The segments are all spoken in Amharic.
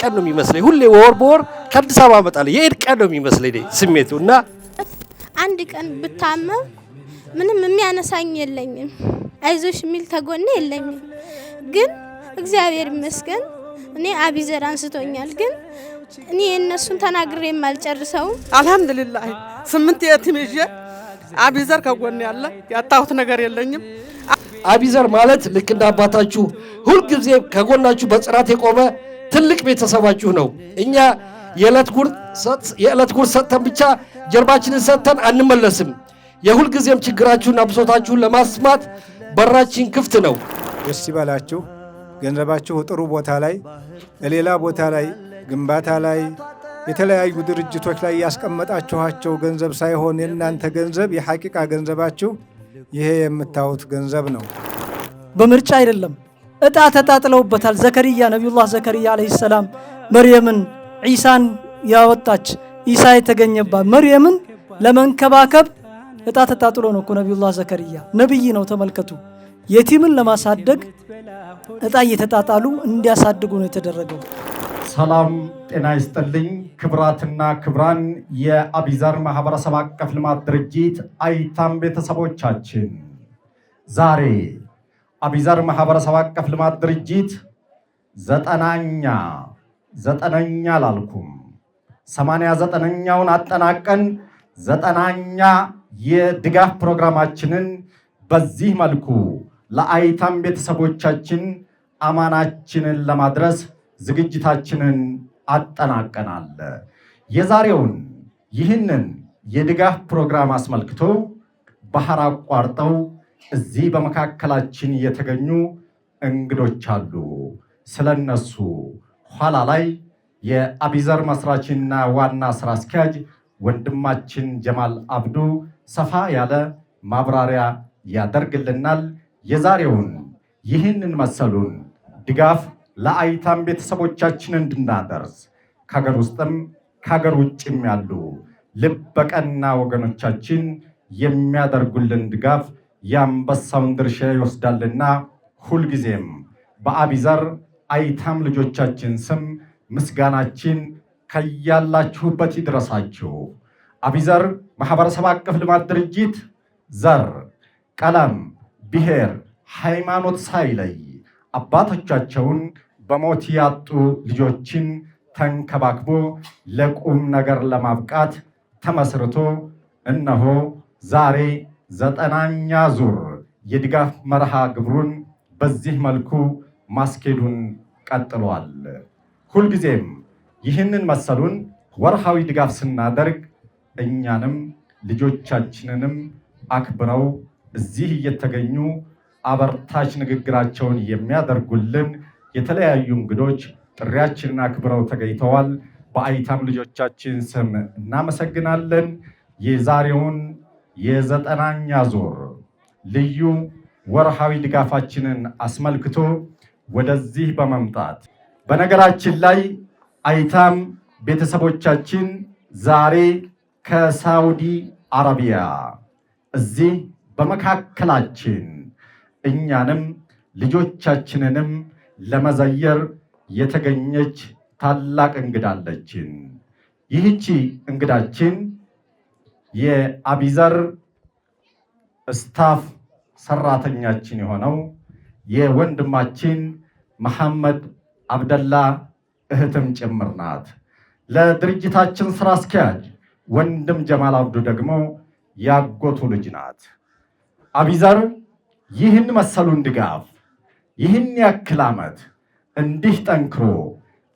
ቀን ነው የሚመስለኝ። ሁሌ ወር በወር ከአዲስ አበባ እመጣለሁ። የኢድ ቀን ነው የሚመስለኝ ስሜቱና አንድ ቀን ብታመም ምንም የሚያነሳኝ የለኝም። አይዞሽ የሚል ተጎኔ የለኝም። ግን እግዚአብሔር ይመስገን እኔ አቢዘር አንስቶኛል። ግን እኔ እነሱን ተናግሬ የማልጨርሰው አልহামዱሊላህ 8 የቲም ይዤ አቢዘር ከጎኔ ያለ ያጣሁት ነገር የለኝም። አቢዘር ማለት ልክ እንደ አባታችሁ ሁልጊዜ ከጎናችሁ በጽናት የቆመ ትልቅ ቤተሰባችሁ ነው። እኛ የዕለት ጉርስ ሰጥተን ብቻ ጀርባችንን ሰጥተን አንመለስም። የሁልጊዜም ችግራችሁና ብሶታችሁን ለማስማት በራችን ክፍት ነው። ደስ ይበላችሁ። ገንዘባችሁ ጥሩ ቦታ ላይ ሌላ ቦታ ላይ ግንባታ ላይ የተለያዩ ድርጅቶች ላይ ያስቀመጣችኋቸው ገንዘብ ሳይሆን የእናንተ ገንዘብ የሐቂቃ ገንዘባችሁ ይሄ የምታዩት ገንዘብ ነው። በምርጫ አይደለም እጣ ተጣጥለውበታል። ዘከሪያ ነብዩላህ ዘከሪያ አለይሂ ሰላም መርየምን ዒሳን ያወጣች ኢሳ የተገኘባት መርየምን ለመንከባከብ እጣ ተጣጥሎ ነው ነብዩላህ ዘከሪያ ነብይ ነው። ተመልከቱ የቲምን ለማሳደግ እጣ እየተጣጣሉ እንዲያሳድጉ ነው የተደረገው። ሰላም ጤና ይስጥልኝ ክብራትና ክብራን የአቢዘር ማህበረሰብ አቀፍ ልማት ድርጅት አይታም ቤተሰቦቻችን ዛሬ አቢዘር ማህበረሰብ አቀፍ ልማት ድርጅት ዘጠነኛ ላልኩም 89ኛውን አጠናቀን 90ኛ የድጋፍ ፕሮግራማችንን በዚህ መልኩ ለአይታም ቤተሰቦቻችን አማናችንን ለማድረስ ዝግጅታችንን አጠናቀናል። የዛሬውን ይህንን የድጋፍ ፕሮግራም አስመልክቶ ባህር አቋርጠው እዚህ በመካከላችን የተገኙ እንግዶች አሉ። ስለነሱ ኋላ ላይ የአቢዘር መስራችና ዋና ስራ አስኪያጅ ወንድማችን ጀማል አብዱ ሰፋ ያለ ማብራሪያ ያደርግልናል። የዛሬውን ይህንን መሰሉን ድጋፍ ለአይታም ቤተሰቦቻችን እንድናደርስ ከሀገር ውስጥም ከሀገር ውጭም ያሉ ልበቀና ወገኖቻችን የሚያደርጉልን ድጋፍ የአንበሳውን ድርሻ ይወስዳልና ሁልጊዜም በአቢዘር አይታም ልጆቻችን ስም ምስጋናችን ከያላችሁበት ይድረሳችሁ። አቢዘር ማህበረሰብ አቀፍ ልማት ድርጅት ዘር፣ ቀለም፣ ብሔር፣ ሃይማኖት ሳይለይ አባቶቻቸውን በሞት ያጡ ልጆችን ተንከባክቦ ለቁም ነገር ለማብቃት ተመስርቶ እነሆ ዛሬ 90ኛ ዙር የድጋፍ መርሃ ግብሩን በዚህ መልኩ ማስኬዱን ቀጥሏል። ሁልጊዜም ይህንን መሰሉን ወርሃዊ ድጋፍ ስናደርግ እኛንም ልጆቻችንንም አክብረው እዚህ እየተገኙ አበርታች ንግግራቸውን የሚያደርጉልን የተለያዩ እንግዶች ጥሪያችንን አክብረው ተገኝተዋል። በአይታም ልጆቻችን ስም እናመሰግናለን። የዛሬውን የ90ኛ ዙር ልዩ ወርሃዊ ድጋፋችንን አስመልክቶ ወደዚህ በመምጣት በነገራችን ላይ አይታም ቤተሰቦቻችን ዛሬ ከሳውዲ አረቢያ እዚህ በመካከላችን እኛንም ልጆቻችንንም ለመዘየር የተገኘች ታላቅ እንግዳለችን። ይህቺ እንግዳችን የአቢዘር ስታፍ ሰራተኛችን የሆነው የወንድማችን መሐመድ አብደላ እህትም ጭምር ናት። ለድርጅታችን ስራ አስኪያጅ ወንድም ጀማል አብዱ ደግሞ ያጎቱ ልጅ ናት። አቢዘር ይህን መሰሉን ድጋፍ ይህን ያክል ዓመት እንዲህ ጠንክሮ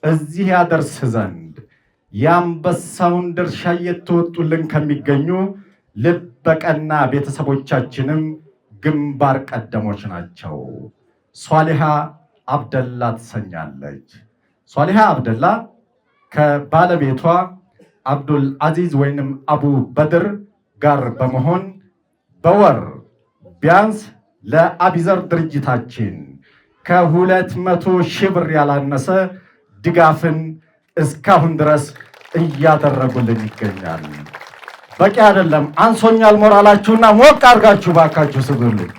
እዚህ ያደርስ ዘንድ የአንበሳውን ድርሻ እየተወጡልን ከሚገኙ ልበቀና ቤተሰቦቻችንም ግንባር ቀደሞች ናቸው። ሷሊሃ አብደላ ትሰኛለች። ሷሊሃ አብደላ ከባለቤቷ አብዱል አዚዝ ወይንም አቡ በድር ጋር በመሆን በወር ቢያንስ ለአቢዘር ድርጅታችን ከ200,000 ብር ያላነሰ ድጋፍን እስካሁን ድረስ እያደረጉልን ይገኛል። በቂ አይደለም፣ አንሶኛል። ሞራላችሁና ሞቅ አድርጋችሁ ባካችሁ ስጡልኝ።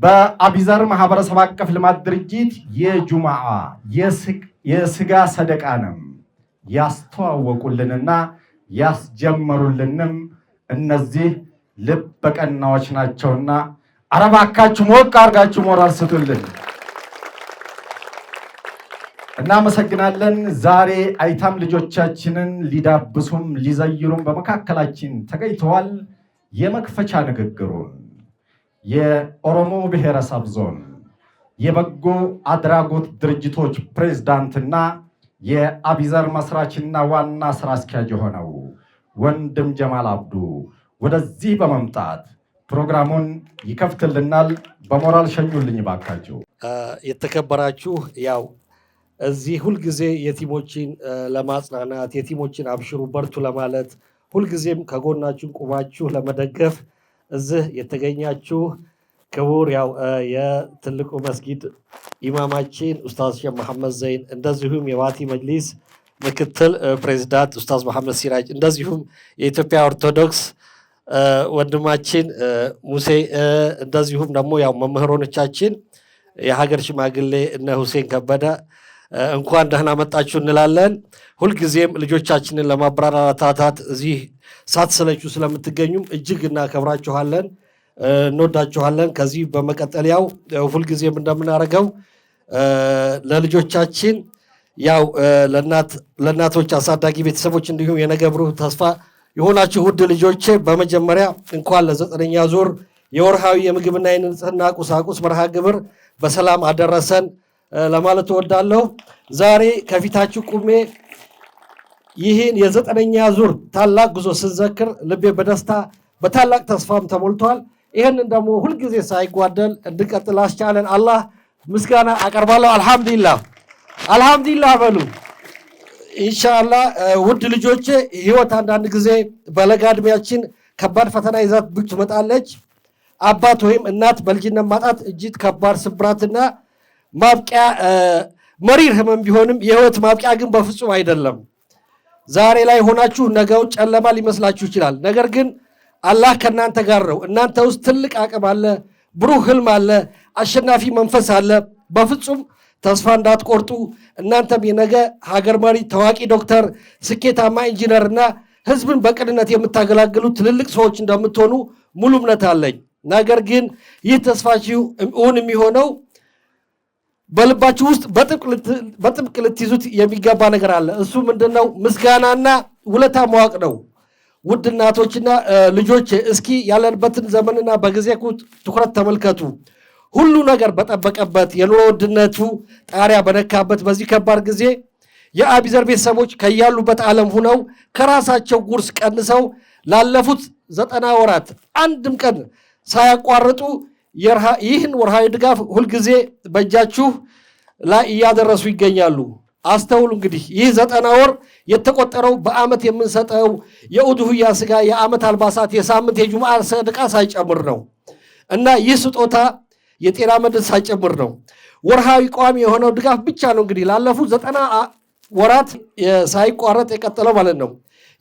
በአቢዘር ማህበረሰብ አቀፍ ልማት ድርጅት የጁማዓ የስጋ ሰደቃንም ያስተዋወቁልንና ያስጀመሩልንም እነዚህ ልብ በቀናዎች ናቸውና አረባካችሁ ሞቅ አርጋችሁ ሞራል ስጡልን። እናመሰግናለን። ዛሬ አይታም ልጆቻችንን ሊዳብሱም ሊዘይሩም በመካከላችን ተገኝተዋል። የመክፈቻ ንግግሩን የኦሮሞ ብሔረሰብ ዞን የበጎ አድራጎት ድርጅቶች ፕሬዝዳንትና የአቢዘር መስራችና ዋና ስራ አስኪያጅ የሆነው ወንድም ጀማል አብዱ ወደዚህ በመምጣት ፕሮግራሙን ይከፍትልናል። በሞራል ሸኙልኝ ባካችሁ። የተከበራችሁ ያው እዚህ ሁልጊዜ የቲሞችን ለማጽናናት የቲሞችን አብሽሩ በርቱ ለማለት ሁልጊዜም ከጎናችን ቁማችሁ ለመደገፍ እዚህ የተገኛችሁ ክቡር ያው የትልቁ መስጊድ ኢማማችን ኡስታዝ ሼህ መሐመድ ዘይን እንደዚሁም የዋቲ መጅሊስ ምክትል ፕሬዝዳንት ኡስታዝ መሐመድ ሲራጅ እንደዚሁም የኢትዮጵያ ኦርቶዶክስ ወንድማችን ሙሴ እንደዚሁም ደግሞ ያው መምህሮቻችን የሀገር ሽማግሌ እነ ሁሴን ከበደ እንኳን ደህና መጣችሁ እንላለን። ሁልጊዜም ልጆቻችንን ለማበረታታት እዚህ ሳትሰለቹ ስለምትገኙም እጅግ እናከብራችኋለን፣ እንወዳችኋለን። ከዚህ በመቀጠል ያው ሁልጊዜም እንደምናደርገው ለልጆቻችን ያው ለእናቶች አሳዳጊ ቤተሰቦች እንዲሁም የነገ ብሩህ ተስፋ የሆናችሁ ውድ ልጆቼ በመጀመሪያ እንኳን ለ9ኛ ዙር የወርሃዊ የምግብና የንጽህና ቁሳቁስ መርሃ ግብር በሰላም አደረሰን ለማለት እወዳለሁ። ዛሬ ከፊታችሁ ቁሜ ይህን የ9ኛ ዙር ታላቅ ጉዞ ስንዘክር ልቤ በደስታ በታላቅ ተስፋም ተሞልቷል። ይህንን ደግሞ ሁልጊዜ ሳይጓደል እንድንቀጥል አስቻለን አላህ ምስጋና አቀርባለሁ። አልሐምዱሊላህ አልሐምዱሊላህ በሉ ኢንሻአላህ። ውድ ልጆቼ ህይወት አንዳንድ ጊዜ በለጋ ዕድሜያችን ከባድ ፈተና ይዛት ትመጣለች። አባት ወይም እናት በልጅነት ማጣት እጅግ ከባድ ስብራትና ማብቂያ መሪር ህመም ቢሆንም የህይወት ማብቂያ ግን በፍጹም አይደለም። ዛሬ ላይ ሆናችሁ ነገው ጨለማ ሊመስላችሁ ይችላል። ነገር ግን አላህ ከእናንተ ጋር ነው። እናንተ ውስጥ ትልቅ አቅም አለ፣ ብሩህ ህልም አለ፣ አሸናፊ መንፈስ አለ። በፍጹም ተስፋ እንዳትቆርጡ። እናንተም የነገ ሀገር መሪ፣ ታዋቂ ዶክተር፣ ስኬታማ ኢንጂነር እና ህዝብን በቅንነት የምታገለግሉ ትልልቅ ሰዎች እንደምትሆኑ ሙሉ እምነት አለኝ። ነገር ግን ይህ ተስፋችሁ እውን የሚሆነው በልባችሁ ውስጥ በጥብቅ ልትይዙት የሚገባ ነገር አለ። እሱ ምንድነው? ምስጋናና ውለታ ማወቅ ነው። ውድ እናቶችና ልጆች እስኪ ያለንበትን ዘመንና በጊዜ ትኩረት ተመልከቱ። ሁሉ ነገር በጠበቀበት የኑሮ ውድነቱ ጣሪያ በነካበት በዚህ ከባድ ጊዜ የአቢዘር ቤተሰቦች ከያሉበት ዓለም ሁነው ከራሳቸው ጉርስ ቀንሰው ላለፉት 90 ወራት አንድም ቀን ሳያቋርጡ ይህን ወርሃዊ ድጋፍ ሁልጊዜ በእጃችሁ ላይ እያደረሱ ይገኛሉ። አስተውሉ እንግዲህ ይህ 90 ወር የተቆጠረው በዓመት የምንሰጠው የኡድሁያ ስጋ፣ የዓመት አልባሳት፣ የሳምንት የጁምዓ ሰደቃ ሳይጨምር ነው እና ይህ ስጦታ የጤና መድን ሳይጨምር ነው። ወርሃዊ ቋሚ የሆነው ድጋፍ ብቻ ነው እንግዲህ ላለፉት 90 ወራት ሳይቋረጥ የቀጠለው ማለት ነው።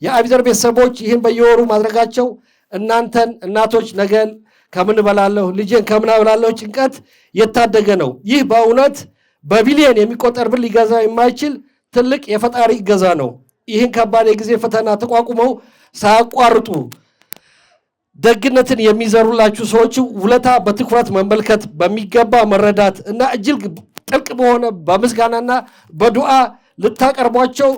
የአቢዘር ቤተሰቦች ይህን በየወሩ ማድረጋቸው እናንተን እናቶች ነገን ከምን እበላለሁ ልጄን ከምን እበላለሁ ጭንቀት የታደገ ነው። ይህ በእውነት በቢሊየን የሚቆጠር ብር ሊገዛው የማይችል ትልቅ የፈጣሪ እገዛ ነው። ይህን ከባድ የጊዜ ፈተና ተቋቁመው ሳያቋርጡ ደግነትን የሚዘሩላችሁ ሰዎች ውለታ በትኩረት መመልከት በሚገባ መረዳት እና እጅግ ጥልቅ በሆነ በምስጋናና በዱዓ ልታቀርቧቸው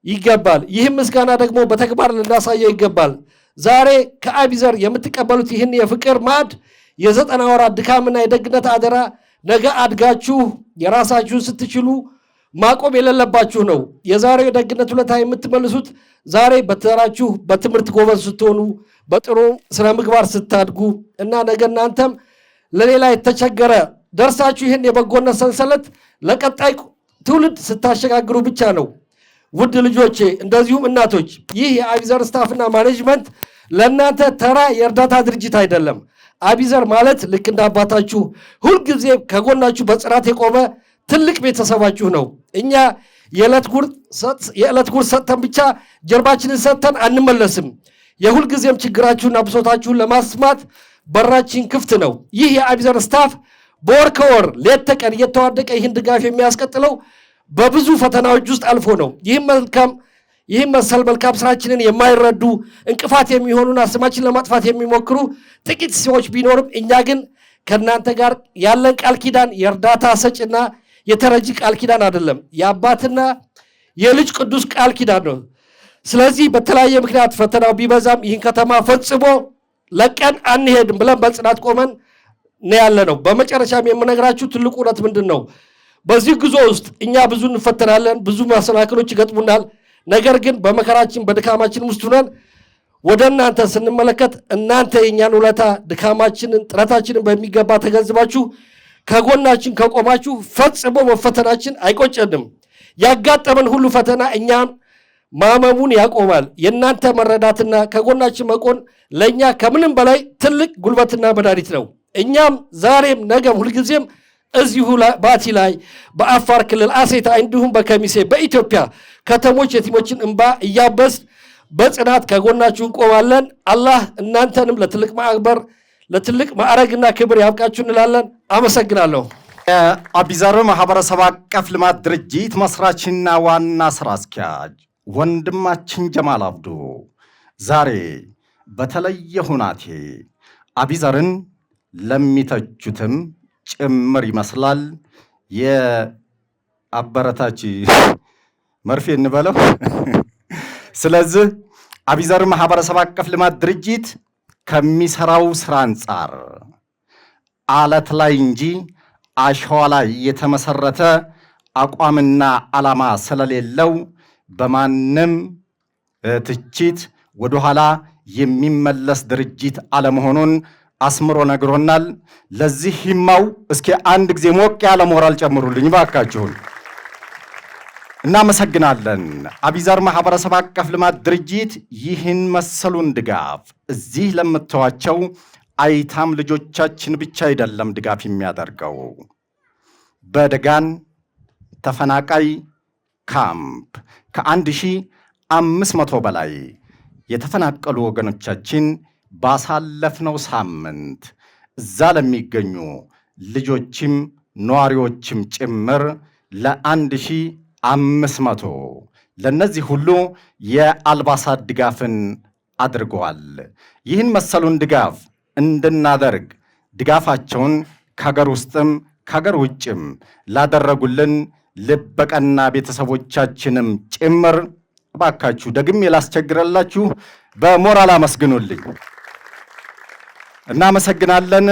ይገባል። ይህም ምስጋና ደግሞ በተግባር ልናሳየው ይገባል። ዛሬ ከአቢዘር የምትቀበሉት ይህን የፍቅር ማዕድ የ90 ወራት ድካምና የደግነት አደራ ነገ አድጋችሁ የራሳችሁን ስትችሉ ማቆም የሌለባችሁ ነው። የዛሬው የደግነት ውለታ የምትመልሱት ዛሬ በተራችሁ በትምህርት ጎበዝ ስትሆኑ፣ በጥሩ ስነ ምግባር ስታድጉ እና ነገ እናንተም ለሌላ የተቸገረ ደርሳችሁ ይህን የበጎነት ሰንሰለት ለቀጣይ ትውልድ ስታሸጋግሩ ብቻ ነው። ውድ ልጆቼ እንደዚሁም እናቶች ይህ የአቢዘር ስታፍና ማኔጅመንት ለእናንተ ተራ የእርዳታ ድርጅት አይደለም። አቢዘር ማለት ልክ እንደ አባታችሁ ሁልጊዜ ከጎናችሁ በጽናት የቆመ ትልቅ ቤተሰባችሁ ነው። እኛ የዕለት ጉርስ ሰጥተን ብቻ ጀርባችንን ሰጥተን አንመለስም። የሁልጊዜም ችግራችሁና ብሶታችሁን ለማስማት በራችን ክፍት ነው። ይህ የአቢዘር ስታፍ በወር ከወር ሌት ተቀን እየተዋደቀ ይህን ድጋፍ የሚያስቀጥለው በብዙ ፈተናዎች ውስጥ አልፎ ነው። ይህም መሰል መልካም ስራችንን የማይረዱ እንቅፋት የሚሆኑና ስማችን ለማጥፋት የሚሞክሩ ጥቂት ሰዎች ቢኖርም እኛ ግን ከእናንተ ጋር ያለን ቃል ኪዳን የእርዳታ ሰጭና የተረጂ ቃል ኪዳን አይደለም፣ የአባትና የልጅ ቅዱስ ቃል ኪዳን ነው። ስለዚህ በተለያየ ምክንያት ፈተናው ቢበዛም ይህን ከተማ ፈጽሞ ለቀን አንሄድም ብለን በጽናት ቆመን ነው ያለ ነው። በመጨረሻም የምነግራችሁ ትልቁ እውነት ምንድን ነው? በዚህ ጉዞ ውስጥ እኛ ብዙ እንፈተናለን፣ ብዙ መሰናክሎች ይገጥሙናል። ነገር ግን በመከራችን በድካማችን ውስጥ ሆነን ወደ እናንተ ስንመለከት እናንተ የእኛን ውለታ፣ ድካማችንን፣ ጥረታችንን በሚገባ ተገንዝባችሁ ከጎናችን ከቆማችሁ ፈጽሞ መፈተናችን አይቆጨንም። ያጋጠመን ሁሉ ፈተና እኛን ማመሙን ያቆማል። የእናንተ መረዳትና ከጎናችን መቆን ለእኛ ከምንም በላይ ትልቅ ጉልበትና መድኃኒት ነው። እኛም ዛሬም ነገም ሁልጊዜም እዚሁ ባቲ ላይ፣ በአፋር ክልል አሴታ፣ እንዲሁም በከሚሴ በኢትዮጵያ ከተሞች የቲሞችን እንባ እያበስ በጽናት ከጎናችሁ እንቆማለን። አላህ እናንተንም ለትልቅ ማዕበር ለትልቅ ማዕረግና ክብር ያብቃችሁ እንላለን። አመሰግናለሁ። የአቢዘር ማህበረሰብ አቀፍ ልማት ድርጅት መስራችና ዋና ስራ አስኪያጅ ወንድማችን ጀማል አብዱ ዛሬ በተለየ ሁናቴ አቢዘርን ለሚተቹትም ጭምር ይመስላል የአበረታች መርፌ እንበለው። ስለዚህ አቢዘር ማህበረሰብ አቀፍ ልማት ድርጅት ከሚሰራው ስራ አንጻር አለት ላይ እንጂ አሸዋ ላይ የተመሰረተ አቋምና ዓላማ ስለሌለው በማንም ትችት ወደኋላ የሚመለስ ድርጅት አለመሆኑን አስምሮ ነግሮናል። ለዚህ ሂማው እስኪ አንድ ጊዜ ሞቅ ያለ ሞራል ጨምሩልኝ ባካችሁን። እናመሰግናለን። አቢዘር ማህበረሰብ አቀፍ ልማት ድርጅት ይህን መሰሉን ድጋፍ እዚህ ለምትተዋቸው አይታም ልጆቻችን ብቻ አይደለም ድጋፍ የሚያደርገው። በደጋን ተፈናቃይ ካምፕ ከ1500 በላይ የተፈናቀሉ ወገኖቻችን ባሳለፍነው ሳምንት እዛ ለሚገኙ ልጆችም ነዋሪዎችም ጭምር ለ1500 ለነዚህ ሁሉ የአልባሳት ድጋፍን አድርገዋል። ይህን መሰሉን ድጋፍ እንድናደርግ ድጋፋቸውን ከሀገር ውስጥም ከሀገር ውጭም ላደረጉልን ልበቀና ቤተሰቦቻችንም ጭምር እባካችሁ ደግሜ ላስቸግረላችሁ በሞራል አመስግኑልኝ። እናመሰግናለን።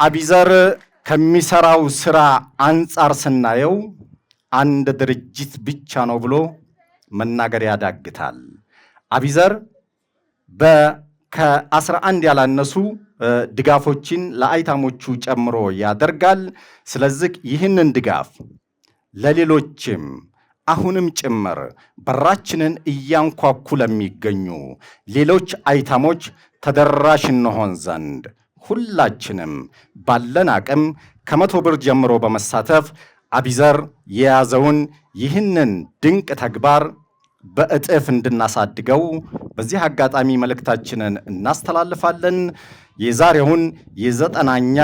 አቢዘር ከሚሰራው ስራ አንጻር ስናየው አንድ ድርጅት ብቻ ነው ብሎ መናገር ያዳግታል። አቢዘር ከ11 ያላነሱ ድጋፎችን ለአይታሞቹ ጨምሮ ያደርጋል። ስለዚህ ይህንን ድጋፍ ለሌሎችም አሁንም ጭምር በራችንን እያንኳኩ ለሚገኙ ሌሎች አይታሞች ተደራሽ እንሆን ዘንድ ሁላችንም ባለን አቅም ከ100 ብር ጀምሮ በመሳተፍ አቢዘር የያዘውን ይህንን ድንቅ ተግባር በእጥፍ እንድናሳድገው በዚህ አጋጣሚ መልእክታችንን እናስተላልፋለን። የዛሬውን የ90ኛ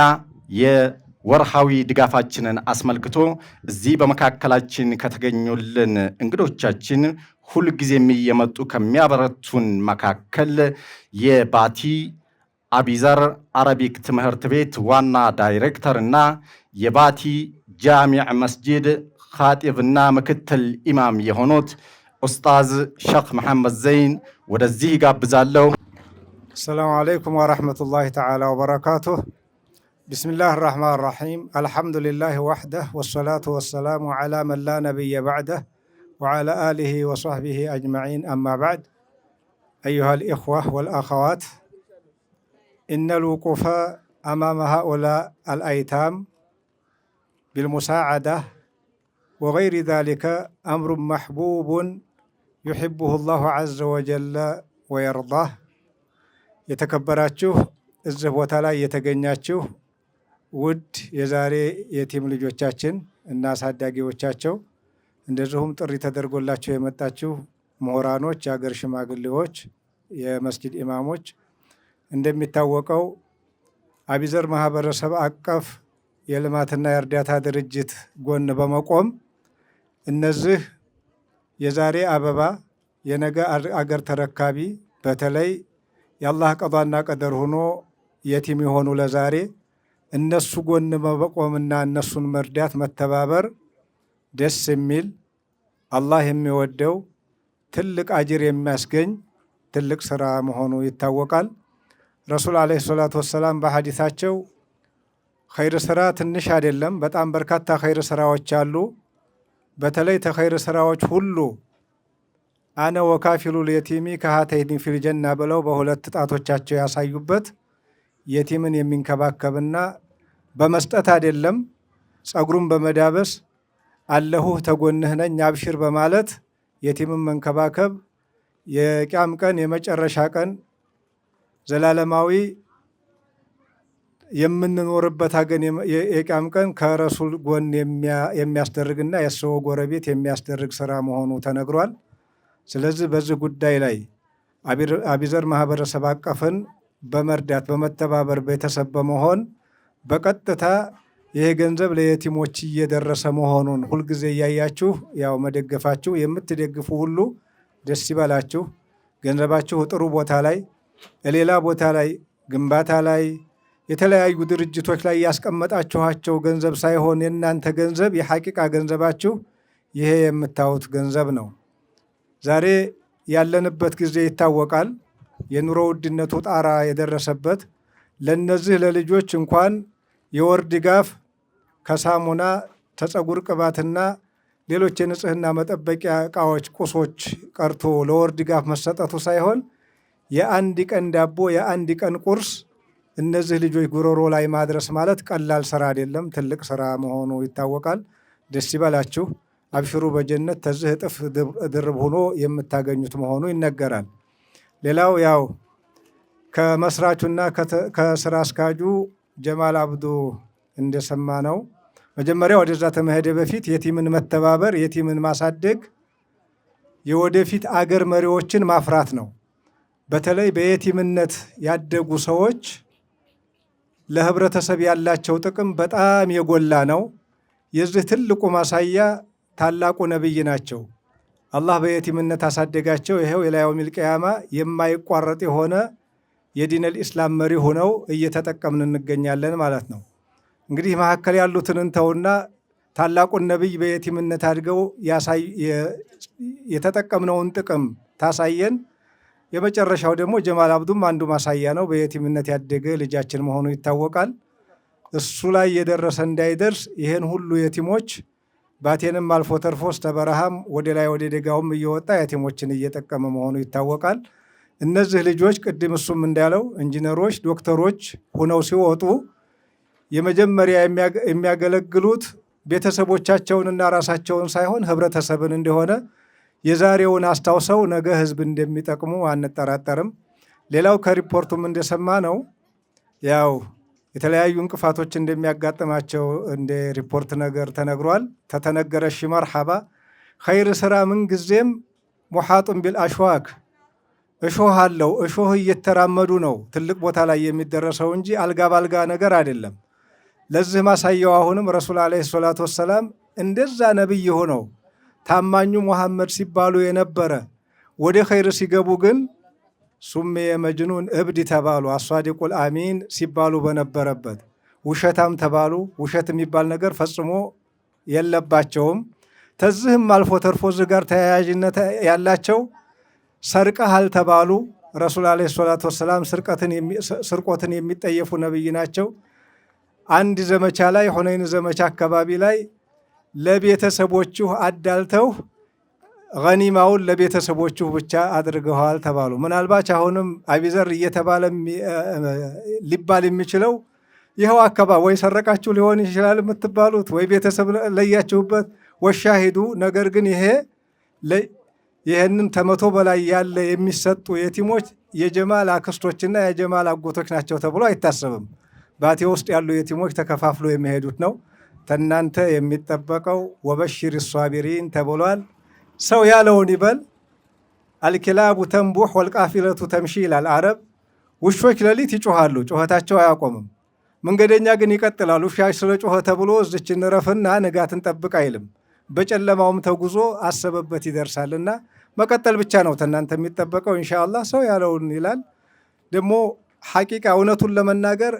የወርሃዊ ድጋፋችንን አስመልክቶ እዚህ በመካከላችን ከተገኙልን እንግዶቻችን ሁልጊዜም እየመጡ ከሚያበረቱን መካከል የባቲ አቢዘር አረቢክ ትምህርት ቤት ዋና ዳይሬክተር እና የባቲ ጃሚዕ መስጂድ ኻጢብና ምክትል ኢማም የሆኑት ኡስታዝ ሸኽ መሐመድ ዘይን ወደዚህ ይጋብዛለሁ። አሰላሙ አለይኩም ወረሕመቱላሂ ተዓላ ወበረካቱህ። ቢስሚላህ ራሕማን ራሒም አልሐምዱሊላህ ወሕደህ ወሰላቱ ወሰላሙ ዓላ መን ላ ነቢየ ባዕደህ ወዓላ አሊሂ ወሶሕቢሂ አጅመዒን አማ ባዕድ። አዩሃ ልኢኽወህ ወልአኸዋት ኢነ ልውቁፈ አማመ ሃኡላ አልአይታም ቢልሙሳዓዳ ወገይሪ ዛሊከ አምሩን መሕቡቡን ዩሕቡሁ ላሁ ዐዘ ወጀለ ወየርዳህ። የተከበራችሁ እዚህ ቦታ ላይ የተገኛችሁ ውድ የዛሬ የቲም ልጆቻችን እና አሳዳጊዎቻቸው፣ እንደዚሁም ጥሪ ተደርጎላቸው የመጣችሁ ምሁራኖች፣ የአገር ሽማግሌዎች፣ የመስጂድ ኢማሞች፣ እንደሚታወቀው አቢዘር ማህበረሰብ አቀፍ የልማትና የእርዳታ ድርጅት ጎን በመቆም እነዚህ የዛሬ አበባ የነገ አገር ተረካቢ በተለይ የአላህ ቀዷና ቀደር ሆኖ የቲም የሆኑ ለዛሬ እነሱ ጎን በመቆምና እነሱን መርዳት መተባበር ደስ የሚል አላህ የሚወደው ትልቅ አጅር የሚያስገኝ ትልቅ ስራ መሆኑ ይታወቃል። ረሱል ዓለይሂ ሰላቱ ወሰላም በሐዲታቸው ኸይር ስራ ትንሽ አይደለም፣ በጣም በርካታ ኸይር ስራዎች አሉ። በተለይ ተኸይር ስራዎች ሁሉ አነ ወካፊሉል የቲሚ ከሃተይኒ ፊል ጀና ብለው በሁለት ጣቶቻቸው ያሳዩበት የቲምን የሚንከባከብና በመስጠት አይደለም ጸጉሩን በመዳበስ አለሁህ ተጎንህ ነኝ አብሽር በማለት የቲምን መንከባከብ የቂያም ቀን የመጨረሻ ቀን ዘላለማዊ የምንኖርበት አገን የቂያም ቀን ከረሱል ጎን የሚያስደርግና የሰው ጎረቤት የሚያስደርግ ስራ መሆኑ ተነግሯል። ስለዚህ በዚህ ጉዳይ ላይ አቢዘር ማህበረሰብ አቀፍን በመርዳት በመተባበር ቤተሰብ በመሆን በቀጥታ ይሄ ገንዘብ ለየቲሞች እየደረሰ መሆኑን ሁልጊዜ እያያችሁ ያው መደገፋችሁ የምትደግፉ ሁሉ ደስ ይበላችሁ። ገንዘባችሁ ጥሩ ቦታ ላይ ሌላ ቦታ ላይ ግንባታ ላይ የተለያዩ ድርጅቶች ላይ ያስቀመጣችኋቸው ገንዘብ ሳይሆን የእናንተ ገንዘብ የሐቂቃ ገንዘባችሁ ይሄ የምታዩት ገንዘብ ነው። ዛሬ ያለንበት ጊዜ ይታወቃል። የኑሮ ውድነቱ ጣራ የደረሰበት ለነዚህ ለልጆች እንኳን የወር ድጋፍ ከሳሙና ተጸጉር ቅባትና ሌሎች የንጽህና መጠበቂያ እቃዎች ቁሶች ቀርቶ ለወር ድጋፍ መሰጠቱ ሳይሆን የአንድ ቀን ዳቦ የአንድ ቀን ቁርስ እነዚህ ልጆች ጉሮሮ ላይ ማድረስ ማለት ቀላል ስራ አይደለም፣ ትልቅ ስራ መሆኑ ይታወቃል። ደስ ይበላችሁ፣ አብሽሩ፣ በጀነት ተዝህ እጥፍ ድርብ ሆኖ የምታገኙት መሆኑ ይነገራል። ሌላው ያው ከመስራቹና ከስራ አስካጁ ጀማል አብዱ እንደሰማ ነው። መጀመሪያ ወደዛ ተመሄደ በፊት የቲምን መተባበር የቲምን ማሳደግ የወደፊት አገር መሪዎችን ማፍራት ነው። በተለይ በየቲምነት ያደጉ ሰዎች ለህብረተሰብ ያላቸው ጥቅም በጣም የጎላ ነው። የዚህ ትልቁ ማሳያ ታላቁ ነብይ ናቸው። አላህ በየቲምነት አሳደጋቸው። ይሄው የላየውሚል ቂያማ የማይቋረጥ የሆነ የዲነል ኢስላም መሪ ሆነው እየተጠቀምን እንገኛለን ማለት ነው። እንግዲህ መካከል ያሉትን እንተውና ታላቁን ነብይ በየቲምነት አድገው የተጠቀምነውን ጥቅም ታሳየን። የመጨረሻው ደግሞ ጀማል አብዱም አንዱ ማሳያ ነው። በየቲምነት ያደገ ልጃችን መሆኑ ይታወቃል። እሱ ላይ የደረሰ እንዳይደርስ ይህን ሁሉ የቲሞች ባቴንም አልፎ ተርፎስ ተበረሃም ወደ ላይ ወደ ደጋውም እየወጣ የቲሞችን እየጠቀመ መሆኑ ይታወቃል። እነዚህ ልጆች ቅድም እሱም እንዳለው ኢንጂነሮች፣ ዶክተሮች ሁነው ሲወጡ የመጀመሪያ የሚያገለግሉት ቤተሰቦቻቸውንና ራሳቸውን ሳይሆን ህብረተሰብን እንደሆነ የዛሬውን አስታውሰው ነገ ህዝብ እንደሚጠቅሙ አንጠራጠርም። ሌላው ከሪፖርቱም እንደሰማ ነው ያው የተለያዩ እንቅፋቶች እንደሚያጋጥማቸው እንደ ሪፖርት ነገር ተነግሯል። ተተነገረ ሺ መርሐባ ኸይር ስራ ምን ጊዜም ሙሓጡን ቢል አሽዋክ እሾህ አለው። እሾህ እየተራመዱ ነው ትልቅ ቦታ ላይ የሚደረሰው እንጂ አልጋ ባልጋ ነገር አይደለም። ለዚህ ማሳያው አሁንም ረሱል ዓለይሂ ሰላቱ ወሰላም እንደዛ ነብይ ሆነው ታማኙ ሙሐመድ ሲባሉ የነበረ ወደ ኸይር ሲገቡ ግን ሱሜ የመጅኑን እብድ ተባሉ። አሷዲቁል አሚን ሲባሉ በነበረበት ውሸታም ተባሉ። ውሸት የሚባል ነገር ፈጽሞ የለባቸውም። ተዝህም አልፎ ተርፎ እዚህ ጋር ተያያዥነት ያላቸው ሰርቀሃል ተባሉ። ረሱል ዓለይሂ ሰላቱ ወሰላም ስርቆትን የሚጠየፉ ነብይ ናቸው። አንድ ዘመቻ ላይ ሁነይን ዘመቻ አካባቢ ላይ ለቤተሰቦቹ አዳልተው ገኒማውን ለቤተሰቦቹ ብቻ አድርገዋል ተባሉ። ምናልባት አሁንም አቢዘር እየተባለ ሊባል የሚችለው ይኸው አካባቢ ወይ ሰረቃችሁ ሊሆን ይችላል የምትባሉት ወይ ቤተሰብ ለያችሁበት ወሻሂዱ። ነገር ግን ይህንን ከመቶ በላይ ያለ የሚሰጡ የቲሞች የጀማል አክስቶችና የጀማል አጎቶች ናቸው ተብሎ አይታሰብም። ባቴ ውስጥ ያሉ የቲሞች ተከፋፍሎ የሚሄዱት ነው። ተናንተ የሚጠበቀው ወበሽር ሷቢሪን ተብሏል። ሰው ያለውን ይበል። አልኪላቡ ተንቡሕ ወልቃፊለቱ ተምሺ ይላል አረብ። ውሾች ሌሊት ይጮሃሉ፣ ጩኸታቸው አያቆምም። መንገደኛ ግን ይቀጥላል። ውሻ ስለ ጮኸ ተብሎ እዚች እንረፍና ንጋትን ጠብቅ አይልም። በጨለማውም ተጉዞ አሰበበት ይደርሳልና መቀጠል ብቻ ነው ተናንተ የሚጠበቀው። ኢንሻአላህ ሰው ያለውን ይላል። ደግሞ ሐቂቃ እውነቱን ለመናገር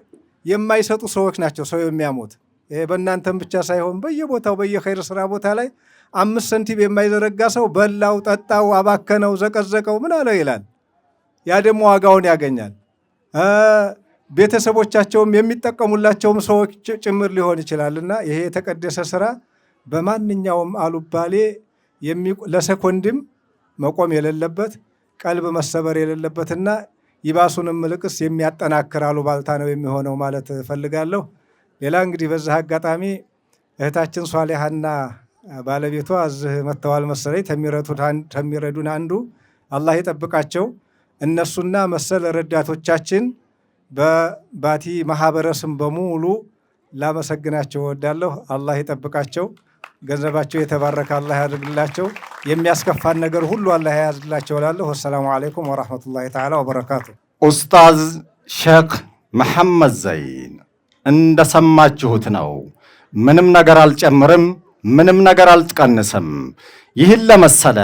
የማይሰጡ ሰዎች ናቸው ሰው የሚያሞት። ይሄ በእናንተም ብቻ ሳይሆን በየቦታው በየኸይር ስራ ቦታ ላይ 5 ሳንቲም የማይዘረጋ ሰው በላው፣ ጠጣው፣ አባከነው፣ ዘቀዘቀው ምን አለው ይላል። ያ ደግሞ ዋጋውን ያገኛል። ቤተሰቦቻቸውም የሚጠቀሙላቸውም ሰዎች ጭምር ሊሆን ይችላልና ይሄ የተቀደሰ ስራ በማንኛውም አሉባሌ ለሰኮንድም መቆም የሌለበት ቀልብ መሰበር የሌለበትና ይባሱንም ልቅስ የሚያጠናክር አሉባልታ ነው የሚሆነው ማለት እፈልጋለሁ። ሌላ እንግዲህ በዚህ አጋጣሚ እህታችን ሷሊሃና ባለቤቷ እዚህ መጥተዋል መሰለኝ። ተሚረዱን አንዱ አላህ ይጠብቃቸው። እነሱና መሰል ረዳቶቻችን በባቲ ማህበረሰብ በሙሉ ላመሰግናቸው እወዳለሁ። አላህ ይጠብቃቸው። ገንዘባቸው የተባረከ አላህ ያድርግላቸው። የሚያስከፋን ነገር ሁሉ አላህ ያዝላቸው እላለሁ። ወሰላሙ አለይኩም ወራህመቱላሂ ተዓላ ወበረካቱ። ኡስታዝ ሼክ መሐመድ ዘይን እንደሰማችሁት ነው። ምንም ነገር አልጨምርም፣ ምንም ነገር አልቀንስም። ይህን ለመሰለ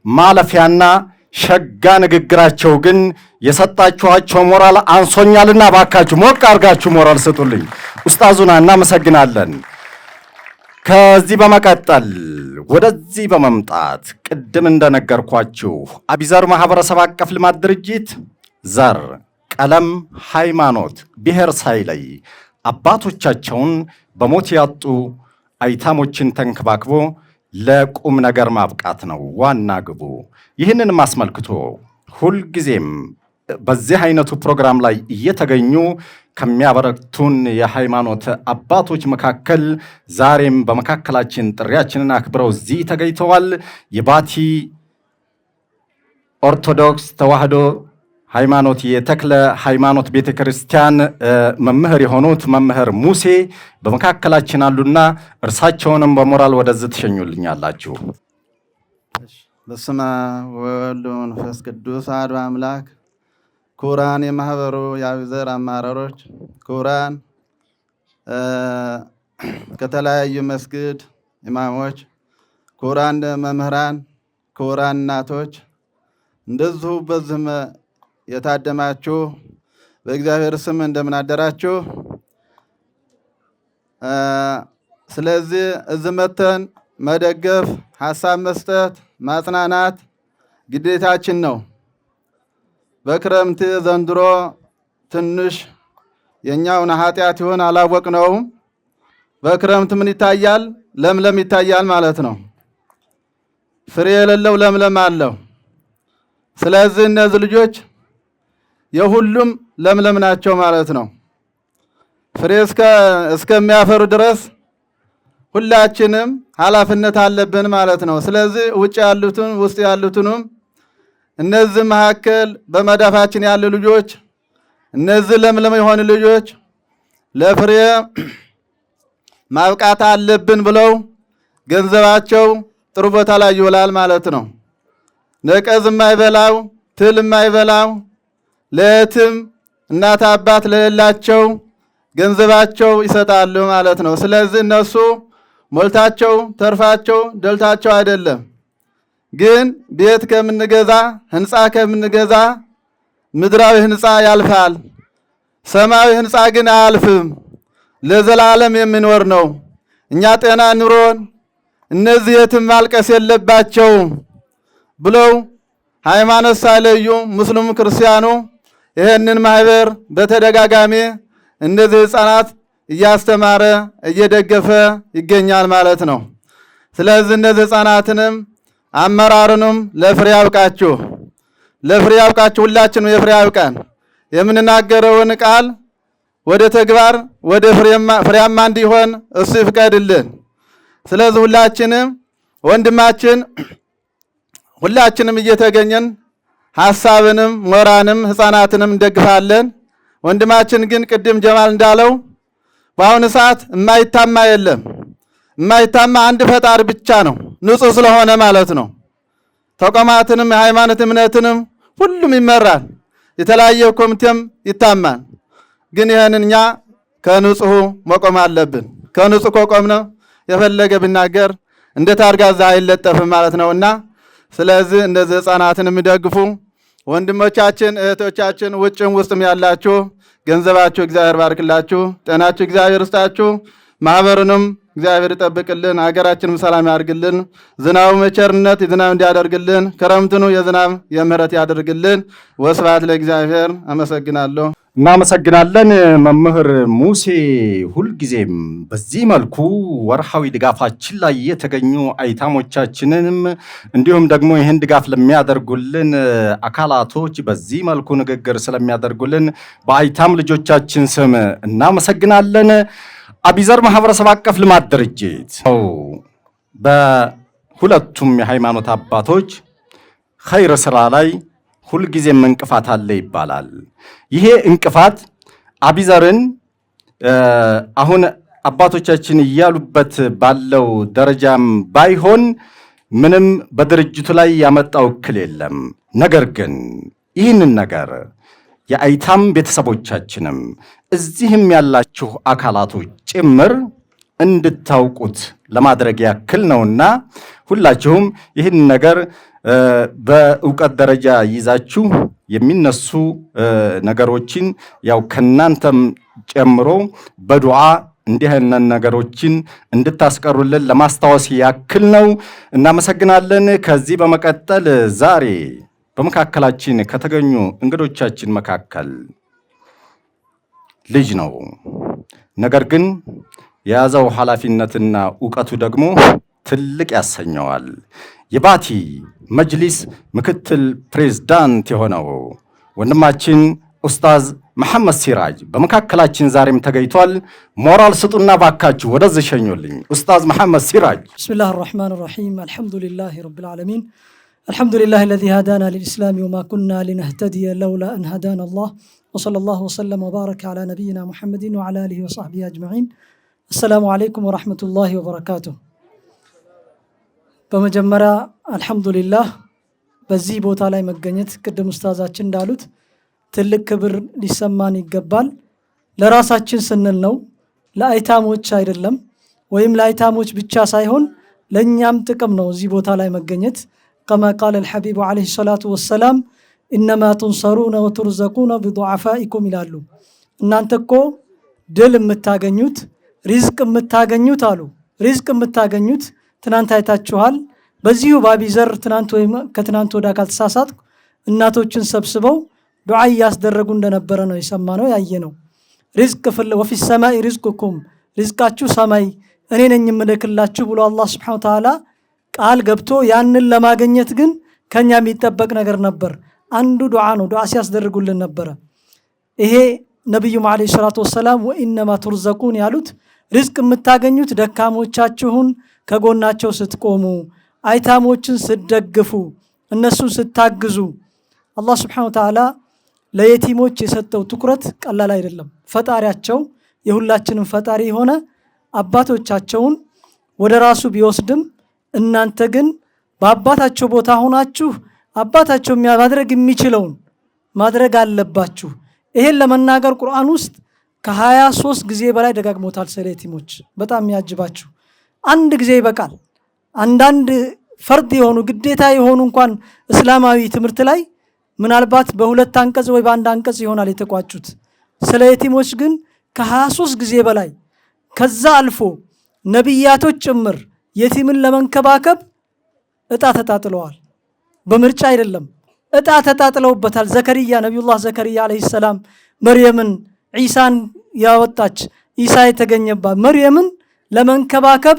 ማለፊያና ሸጋ ንግግራቸው ግን የሰጣችኋቸው ሞራል አንሶኛልና ባካችሁ ሞቅ አድርጋችሁ ሞራል ስጡልኝ። ኡስታዙና እናመሰግናለን። ከዚህ በመቀጠል ወደዚህ በመምጣት ቅድም እንደነገርኳችሁ አቢዘር ማህበረሰብ አቀፍ ልማት ድርጅት ዘር፣ ቀለም፣ ሃይማኖት፣ ብሔር ሳይለይ አባቶቻቸውን በሞት ያጡ አይታሞችን ተንከባክቦ ለቁም ነገር ማብቃት ነው ዋና ግቡ። ይህንንም አስመልክቶ ሁልጊዜም በዚህ አይነቱ ፕሮግራም ላይ እየተገኙ ከሚያበረክቱን የሃይማኖት አባቶች መካከል ዛሬም በመካከላችን ጥሪያችንን አክብረው እዚህ ተገኝተዋል። የባቲ ኦርቶዶክስ ተዋህዶ ሃይማኖት የተክለ ሃይማኖት ቤተክርስቲያን መምህር የሆኑት መምህር ሙሴ በመካከላችን አሉና እርሳቸውንም በሞራል ወደዚህ ትሸኙልኛላችሁ። በስመ አብ ወወልድ ወመንፈስ ቅዱስ አሐዱ አምላክ። ክቡራን የማህበሩ የአቢዘር አመራሮች፣ ክቡራን ከተለያዩ መስጊድ ኢማሞች፣ ክቡራን መምህራን፣ ክቡራን እናቶች፣ እንደዚሁ በዚህ የታደማችሁ በእግዚአብሔር ስም እንደምን አደራችሁ። ስለዚህ እዚህ መተን መደገፍ፣ ሀሳብ መስጠት፣ ማጽናናት ግዴታችን ነው። በክረምት ዘንድሮ ትንሽ የኛውን ኃጢአት ይሆን አላወቅነውም። በክረምት ምን ይታያል? ለምለም ይታያል ማለት ነው። ፍሬ የሌለው ለምለም አለው። ስለዚህ እነዚህ ልጆች የሁሉም ለምለም ናቸው ማለት ነው። ፍሬ እስከሚያፈሩ ድረስ ሁላችንም ኃላፊነት አለብን ማለት ነው። ስለዚህ ውጭ ያሉትን ውስጥ ያሉትንም እነዚህ መካከል በመዳፋችን ያሉ ልጆች እነዚህ ለምለም የሆኑ ልጆች ለፍሬ ማብቃት አለብን ብለው ገንዘባቸው ጥሩ ቦታ ላይ ይውላል ማለት ነው። ነቀዝ የማይበላው ትል የማይበላው ለየትም እናት አባት ለሌላቸው ገንዘባቸው ይሰጣሉ ማለት ነው። ስለዚህ እነሱ ሞልታቸው ተርፋቸው ደልታቸው አይደለም። ግን ቤት ከምንገዛ ህንፃ ከምንገዛ ምድራዊ ህንፃ ያልፋል፣ ሰማያዊ ህንፃ ግን አያልፍም፣ ለዘላለም የሚኖር ነው። እኛ ጤና ኑሮን እነዚህ የትም ማልቀስ የለባቸውም ብለው ሃይማኖት ሳይለዩ ሙስሊሙ ክርስቲያኑ ይህንን ማህበር በተደጋጋሚ እነዚህ ህፃናት እያስተማረ እየደገፈ ይገኛል ማለት ነው። ስለዚህ እነዚህ ህፃናትንም አመራሩንም ለፍሬ ያብቃችሁ፣ ለፍሬ ያብቃችሁ። ሁላችንም የፍሬ ያብቃን። የምንናገረውን ቃል ወደ ተግባር ወደ ፍሬያማ እንዲሆን እሱ ይፍቀድልን። ስለዚህ ሁላችንም ወንድማችን ሁላችንም እየተገኘን ሐሳብንም ሞራንም ህፃናትንም እንደግፋለን። ወንድማችን ግን ቅድም ጀማል እንዳለው በአሁኑ ሰዓት የማይታማ የለም። የማይታማ አንድ ፈጣሪ ብቻ ነው፣ ንጹህ ስለሆነ ማለት ነው። ተቋማትንም የሃይማኖት እምነትንም ሁሉም ይመራል፣ የተለያየ ኮሚቴም ይታማል። ግን ይህንን እኛ ከንጹሁ መቆም አለብን። ከንጹህ ከቆምነ የፈለገ ብናገር እንደ ታርጋ እዛ አይለጠፍም ማለት ነውና፣ ስለዚህ እንደዚህ ሕፃናትን የሚደግፉ ወንድሞቻችን እህቶቻችን ውጭም ውስጥም ያላችሁ ገንዘባችሁ እግዚአብሔር ባርክላችሁ፣ ጤናችሁ እግዚአብሔር ይስጣችሁ፣ ማህበሩንም እግዚአብሔር ይጠብቅልን፣ ሀገራችንም ሰላም ያድርግልን፣ ዝናቡ መቸርነት ዝናብ እንዲያደርግልን፣ ክረምትኑ የዝናብ የምህረት ያደርግልን። ወስብሐት ለእግዚአብሔር። አመሰግናለሁ። እናመሰግናለን መምህር ሙሴ። ሁልጊዜም በዚህ መልኩ ወርሃዊ ድጋፋችን ላይ የተገኙ አይታሞቻችንንም እንዲሁም ደግሞ ይህን ድጋፍ ለሚያደርጉልን አካላቶች በዚህ መልኩ ንግግር ስለሚያደርጉልን በአይታም ልጆቻችን ስም እናመሰግናለን። አቢዘር ማህበረሰብ አቀፍ ልማት ድርጅት በሁለቱም የሃይማኖት አባቶች ኸይር ስራ ላይ ሁልጊዜም እንቅፋት አለ ይባላል። ይሄ እንቅፋት አቢዘርን አሁን አባቶቻችን እያሉበት ባለው ደረጃም ባይሆን ምንም በድርጅቱ ላይ ያመጣው እክል የለም። ነገር ግን ይህንን ነገር የአይታም ቤተሰቦቻችንም እዚህም ያላችሁ አካላቶች ጭምር እንድታውቁት ለማድረግ ያክል ነውና ሁላችሁም ይህን ነገር በእውቀት ደረጃ ይዛችሁ የሚነሱ ነገሮችን ያው ከናንተም ጨምሮ በዱዓ እንዲህ አይነት ነገሮችን እንድታስቀሩልን ለማስታወስ ያክል ነው። እናመሰግናለን። ከዚህ በመቀጠል ዛሬ በመካከላችን ከተገኙ እንግዶቻችን መካከል ልጅ ነው፣ ነገር ግን የያዘው ኃላፊነትና እውቀቱ ደግሞ ትልቅ ያሰኘዋል። የባቲ መጅሊስ ምክትል ፕሬዝዳንት የሆነው ወንድማችን ኡስታዝ መሐመድ ሲራጅ በመካከላችን ዛሬም ተገኝቷል። ሞራል ስጡና ባካችሁ ወደዚህ ሸኙልኝ። ኡስታዝ መሐመድ ሲራጅ። ቢስሚላህ ራህማን ራሂም አልሐምዱሊላህ ረብል ዓለሚን አልሐምዱሊላህ አለዚ ሃዳና ሊልኢስላም ወማ ኩና ሊነህተዲየ ለውላ አን ሃዳና አላህ ወሰለላሁ ወሰለም ወባረከ ዐላ ነቢይና ሙሐመድን ወዐላ አሊሂ ወሰሕቢሂ አጅመዒን። አሰላሙ ዓለይኩም ወረሕመቱላሂ ወበረካቱሁ። በመጀመሪያ አልሐምዱሊላህ በዚህ ቦታ ላይ መገኘት ቅድም ኡስታዛችን እንዳሉት ትልቅ ክብር ሊሰማን ይገባል። ለራሳችን ስንል ነው፣ ለአይታሞች አይደለም፣ ወይም ለአይታሞች ብቻ ሳይሆን ለእኛም ጥቅም ነው እዚህ ቦታ ላይ መገኘት። ከማ ቃለ አልሐቢቡ ዓለይሂ ሰላቱ ወሰላም ኢነማ ቱንሰሩነ ወቱርዘቁነ ቢዱዓፋኢኩም ይላሉ። እናንተ እኮ ድል የምታገኙት ሪዝቅ የምታገኙት አሉ። ሪዝቅ የምታገኙት ትናንት አይታችኋል። በዚሁ በአቢዘር ትናንት ወይም ከትናንት ወዳ ካልተሳሳትኩ እናቶችን ሰብስበው ዱዓ እያስደረጉ እንደነበረ ነው የሰማነው ያየነው። ሪዝቅ ወፊ ሰማይ ሪዝቁኩም፣ ሪዝቃችሁ ሰማይ እኔ ነኝ የምልክላችሁ ብሎ አላህ ሱብሓነሁ ወተዓላ ቃል ገብቶ ያንን ለማግኘት ግን ከኛ የሚጠበቅ ነገር ነበር። አንዱ ዱዓ ነው። ዱዓ ሲያስደርጉልን ነበረ። ይሄ ነቢዩም ዓለይሂ ሰላቱ ወሰላም ወኢነማ ቱርዘቁን ያሉት ሪዝቅ የምታገኙት ደካሞቻችሁን ከጎናቸው ስትቆሙ፣ አይታሞችን ስትደግፉ፣ እነሱን ስታግዙ። አላህ ሱብሓነሁ ወተዓላ ለየቲሞች የሰጠው ትኩረት ቀላል አይደለም። ፈጣሪያቸው የሁላችንም ፈጣሪ የሆነ አባቶቻቸውን ወደ ራሱ ቢወስድም እናንተ ግን በአባታቸው ቦታ ሆናችሁ አባታቸው ማድረግ የሚችለውን ማድረግ አለባችሁ። ይሄን ለመናገር ቁርአን ውስጥ ከ23 ጊዜ በላይ ደጋግሞታል ስለ የቲሞች። በጣም የሚያጅባችሁ አንድ ጊዜ ይበቃል። አንዳንድ ፈርድ የሆኑ ግዴታ የሆኑ እንኳን እስላማዊ ትምህርት ላይ ምናልባት በሁለት አንቀጽ ወይ በአንድ አንቀጽ ይሆናል የተቋጩት። ስለ የቲሞች ግን ከ23 ጊዜ በላይ ከዛ አልፎ ነቢያቶች ጭምር የቲምን ለመንከባከብ እጣ ተጣጥለዋል። በምርጫ አይደለም፣ እጣ ተጣጥለውበታል። ዘከርያ ነቢዩላህ ዘከርያ ዓለይሂ ሰላም መርየምን ዒሳን ያወጣች ኢሳ የተገኘባት መርየምን ለመንከባከብ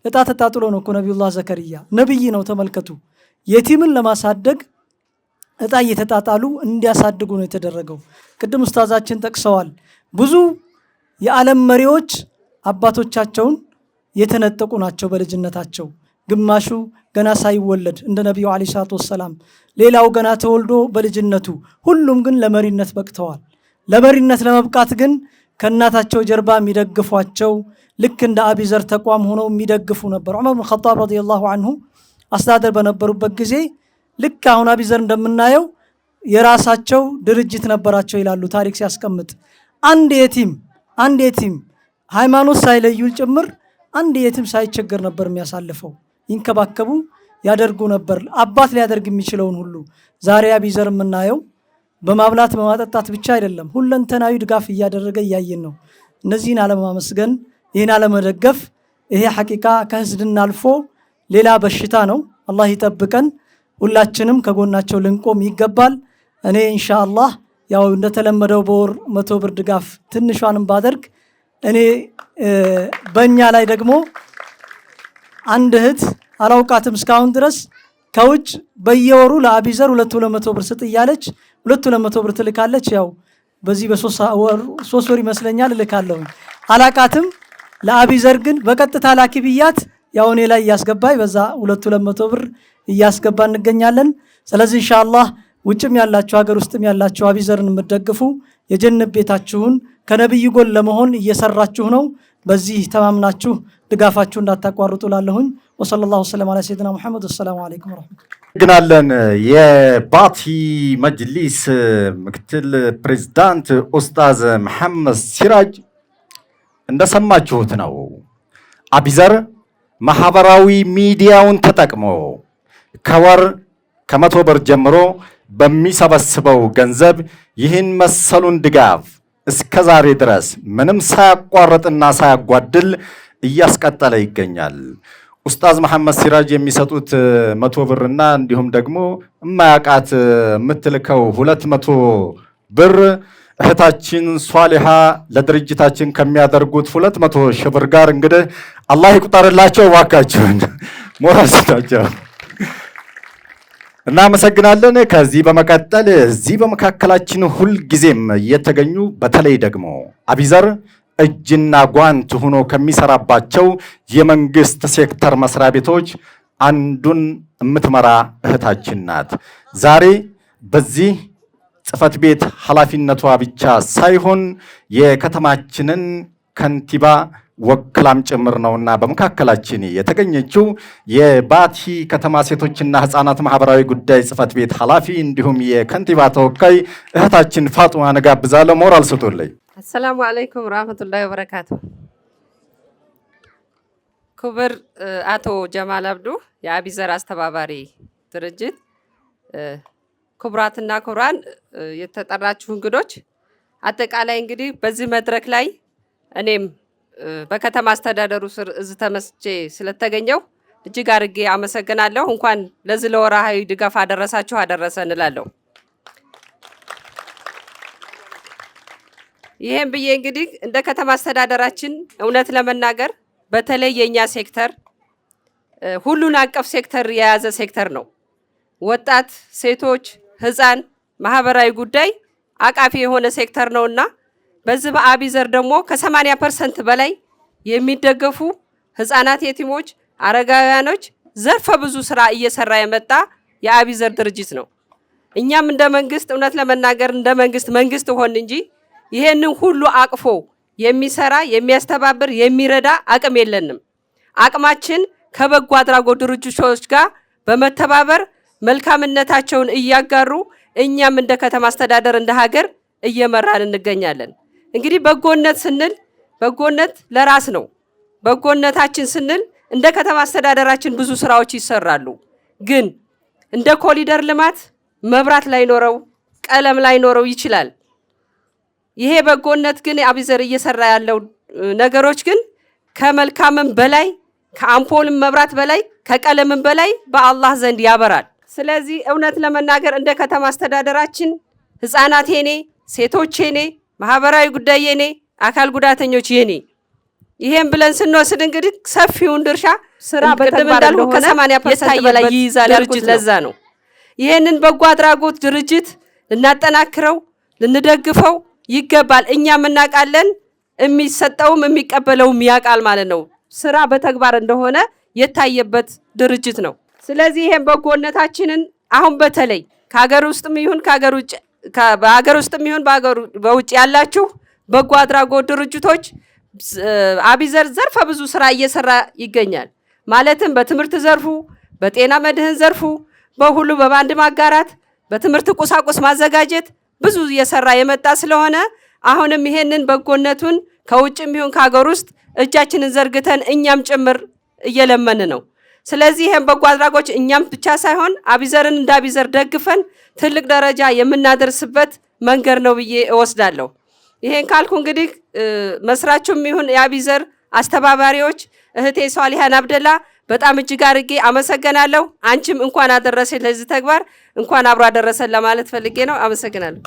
እጣ ተጣጥሎ ነው እኮ ነቢዩላህ ዘከርያ ነብይ ነው። ተመልከቱ፣ የቲምን ለማሳደግ እጣ እየተጣጣሉ እንዲያሳድጉ ነው የተደረገው። ቅድም ኡስታዛችን ጠቅሰዋል። ብዙ የዓለም መሪዎች አባቶቻቸውን የተነጠቁ ናቸው በልጅነታቸው። ግማሹ ገና ሳይወለድ እንደ ነቢዩ ዓለይሂ ሰላቱ ወሰላም፣ ሌላው ገና ተወልዶ በልጅነቱ። ሁሉም ግን ለመሪነት በቅተዋል። ለመሪነት ለመብቃት ግን ከእናታቸው ጀርባ የሚደግፏቸው ልክ እንደ አቢዘር ተቋም ሆነው የሚደግፉ ነበር። ዑመር ብን ኸጣብ ረዲየላሁ አንሁ አስተዳደር በነበሩበት ጊዜ ልክ አሁን አቢዘር እንደምናየው የራሳቸው ድርጅት ነበራቸው ይላሉ ታሪክ ሲያስቀምጥ። አንድ የቲም አንድ የቲም ሃይማኖት ሳይለዩን ጭምር አንድ የቲም ሳይቸገር ነበር የሚያሳልፈው። ይንከባከቡ ያደርጉ ነበር፣ አባት ሊያደርግ የሚችለውን ሁሉ። ዛሬ አቢዘር የምናየው በማብላት በማጠጣት ብቻ አይደለም፣ ሁለንተናዊ ድጋፍ እያደረገ እያየን ነው። እነዚህን አለማመስገን፣ ይህን አለመደገፍ፣ ይሄ ሐቂቃ ከህዝድና አልፎ ሌላ በሽታ ነው። አላህ ይጠብቀን። ሁላችንም ከጎናቸው ልንቆም ይገባል። እኔ ኢንሻአላህ ያው እንደተለመደው በወር 100 ብር ድጋፍ ትንሿንም ባደርግ እኔ በእኛ ላይ ደግሞ አንድ እህት አላውቃትም እስካሁን ድረስ ከውጭ በየወሩ ለአቢዘር 200 ብር ስጥ እያለች 200 ብር ትልካለች። ያው በዚህ በ3 ወር ይመስለኛል እልካለሁ። አላቃትም። ለአቢዘር ግን በቀጥታ ላኪ ብያት ያው እኔ ላይ እያስገባኝ በዛ 200 ብር እያስገባ እንገኛለን። ስለዚህ ኢንሻአላህ ውጭም ያላችሁ ሀገር ውስጥም ያላችሁ አቢዘርን የምትደግፉ የጀነት ቤታችሁን ከነብዩ ጎን ለመሆን እየሰራችሁ ነው። በዚህ ተማምናችሁ ድጋፋችሁ እንዳታቋርጡ ላለሁኝ። ወሰለላሁ ዐለ ሰይድና ሙሐመድ። ወሰላሙ አለይኩም ወራህመቱላህ። ግናለን የባቲ መጅሊስ ምክትል ፕሬዝዳንት ኡስታዝ መሐመድ ሲራጅ እንደሰማችሁት ነው። አቢዘር ማህበራዊ ሚዲያውን ተጠቅሞ ከወር ከ100 ብር ጀምሮ በሚሰበስበው ገንዘብ ይህን መሰሉን ድጋፍ እስከ ዛሬ ድረስ ምንም ሳያቋርጥና ሳያጓድል እያስቀጠለ ይገኛል። ኡስታዝ መሐመድ ሲራጅ የሚሰጡት 100 ብርና እንዲሁም ደግሞ እማያቃት የምትልከው 200 ብር እህታችን ሷሊሃ ለድርጅታችን ከሚያደርጉት 200 ሺህ ብር ጋር እንግዲህ አላህ ይቁጠርላቸው። ዋካችሁን ሞራል ስጣቸው። እናመሰግናለን። ከዚህ በመቀጠል እዚህ በመካከላችን ሁልጊዜም እየተገኙ በተለይ ደግሞ አቢዘር እጅና ጓንት ሆኖ ከሚሰራባቸው የመንግስት ሴክተር መስሪያ ቤቶች አንዱን የምትመራ እህታችን ናት። ዛሬ በዚህ ጽህፈት ቤት ኃላፊነቷ ብቻ ሳይሆን የከተማችንን ከንቲባ ወክላም ጭምር ነውና በመካከላችን የተገኘችው የባቲ ከተማ ሴቶችና ህፃናት ማህበራዊ ጉዳይ ጽህፈት ቤት ኃላፊ እንዲሁም የከንቲባ ተወካይ እህታችን ፋጡማ ነጋብዛለሁ። ሞራል ስጡልኝ። አሰላሙ አለይኩም ወራህመቱላሂ ወበረካቱ። ክቡር አቶ ጀማል አብዱ የአቢዘር አስተባባሪ ድርጅት፣ ክቡራትና ክቡራን የተጠራችሁ እንግዶች፣ አጠቃላይ እንግዲህ በዚህ መድረክ ላይ እኔም በከተማ አስተዳደሩ ስር እዚህ ተመስጬ ስለተገኘው እጅግ አድርጌ አመሰግናለሁ። እንኳን ለዚህ ለወርሃዊ ድጋፍ አደረሳችሁ አደረሰን እላለሁ። ይሄን ብዬ እንግዲህ እንደ ከተማ አስተዳደራችን እውነት ለመናገር በተለይ የኛ ሴክተር ሁሉን አቀፍ ሴክተር የያዘ ሴክተር ነው። ወጣት፣ ሴቶች፣ ህፃን ማህበራዊ ጉዳይ አቃፊ የሆነ ሴክተር ነውና በዚህ በአቢዘር ደግሞ ከ80% በላይ የሚደገፉ ህፃናት፣ የቲሞች፣ አረጋውያኖች ዘርፈ ብዙ ስራ እየሰራ የመጣ የአቢዘር ድርጅት ነው። እኛም እንደ መንግስት እውነት ለመናገር እንደ መንግስት ሆን እንጂ ይሄንን ሁሉ አቅፎ የሚሰራ የሚያስተባብር የሚረዳ አቅም የለንም። አቅማችን ከበጎ አድራጎት ድርጅቶች ጋር በመተባበር መልካምነታቸውን እያጋሩ እኛም እንደ ከተማ አስተዳደር እንደ ሀገር እየመራን እንገኛለን። እንግዲህ በጎነት ስንል በጎነት ለራስ ነው። በጎነታችን ስንል እንደ ከተማ አስተዳደራችን ብዙ ስራዎች ይሰራሉ። ግን እንደ ኮሪደር ልማት መብራት ላይኖረው ቀለም ላይኖረው ይችላል። ይሄ በጎነት ግን አቢዘር እየሰራ ያለው ነገሮች ግን ከመልካምም በላይ ከአምፖልም መብራት በላይ ከቀለምም በላይ በአላህ ዘንድ ያበራል። ስለዚህ እውነት ለመናገር እንደ ከተማ አስተዳደራችን ህፃናት የኔ፣ ሴቶች የኔ፣ ማህበራዊ ጉዳይ የኔ፣ አካል ጉዳተኞች የኔ ይሄን ብለን ስንወስድ እንግዲህ ሰፊውን ድርሻ ስራ በተግባር እንደሆነ ከ80% በላይ ይይዛል ያልኩት ለዛ ነው። ይሄንን በጎ አድራጎት ድርጅት ልናጠናክረው ልንደግፈው ይገባል። እኛም እናውቃለን፣ የሚሰጠውም የሚቀበለውም ያውቃል ማለት ነው። ስራ በተግባር እንደሆነ የታየበት ድርጅት ነው። ስለዚህ ይሄን በጎነታችንን አሁን በተለይ ከሀገር ውስጥም ይሁን በሀገር ውስጥም ይሁን በውጭ ያላችሁ በጎ አድራጎት ድርጅቶች አቢዘር ዘርፈ ብዙ ስራ እየሰራ ይገኛል። ማለትም በትምህርት ዘርፉ፣ በጤና መድህን ዘርፉ፣ በሁሉ በባንድ ማጋራት፣ በትምህርት ቁሳቁስ ማዘጋጀት ብዙ እየሰራ የመጣ ስለሆነ አሁንም ይሄንን በጎነቱን ከውጭም ቢሆን ከሀገር ውስጥ እጃችንን ዘርግተን እኛም ጭምር እየለመን ነው። ስለዚህ ይሄን በጎ አድራጎች እኛም ብቻ ሳይሆን አቢዘርን እንደ አቢዘር ደግፈን ትልቅ ደረጃ የምናደርስበት መንገድ ነው ብዬ እወስዳለሁ። ይሄን ካልኩ እንግዲህ መስራቹም ይሁን የአቢዘር አስተባባሪዎች እህቴ ሷሊሃን አብደላ በጣም እጅግ አድርጌ አመሰግናለሁ። አንቺም እንኳን አደረሰሽ ለዚህ ተግባር እንኳን አብሮ አደረሰን ለማለት ፈልጌ ነው። አመሰግናለሁ።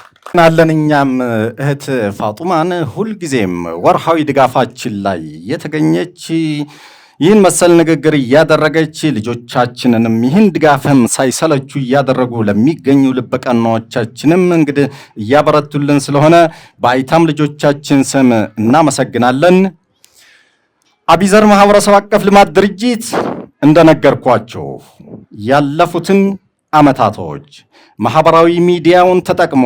እኛም እህት ፋጡማን ሁልጊዜም ወርሃዊ ድጋፋችን ላይ የተገኘች ይህን መሰል ንግግር እያደረገች ልጆቻችንንም ይህን ድጋፍም ሳይሰለቹ እያደረጉ ለሚገኙ ልበቀናዎቻችንም እንግዲህ እያበረቱልን ስለሆነ በአይታም ልጆቻችን ስም እናመሰግናለን። አቢዘር ማህበረሰብ አቀፍ ልማት ድርጅት እንደነገርኳችሁ ያለፉትን አመታቶች ማህበራዊ ሚዲያውን ተጠቅሞ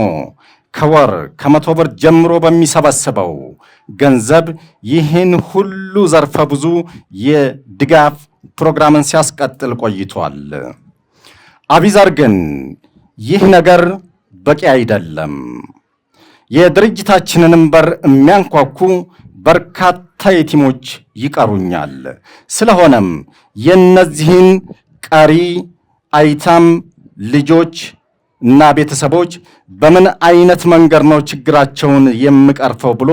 ከወር ከ100 ብር ጀምሮ በሚሰበስበው ገንዘብ ይህን ሁሉ ዘርፈ ብዙ የድጋፍ ፕሮግራምን ሲያስቀጥል ቆይቷል። አቢዘር ግን ይህ ነገር በቂ አይደለም። የድርጅታችንንም በር የሚያንኳኩ በርካታ የቲሞች ይቀሩኛል። ስለሆነም የነዚህን ቀሪ አይታም ልጆች እና ቤተሰቦች በምን አይነት መንገድ ነው ችግራቸውን የምቀርፈው ብሎ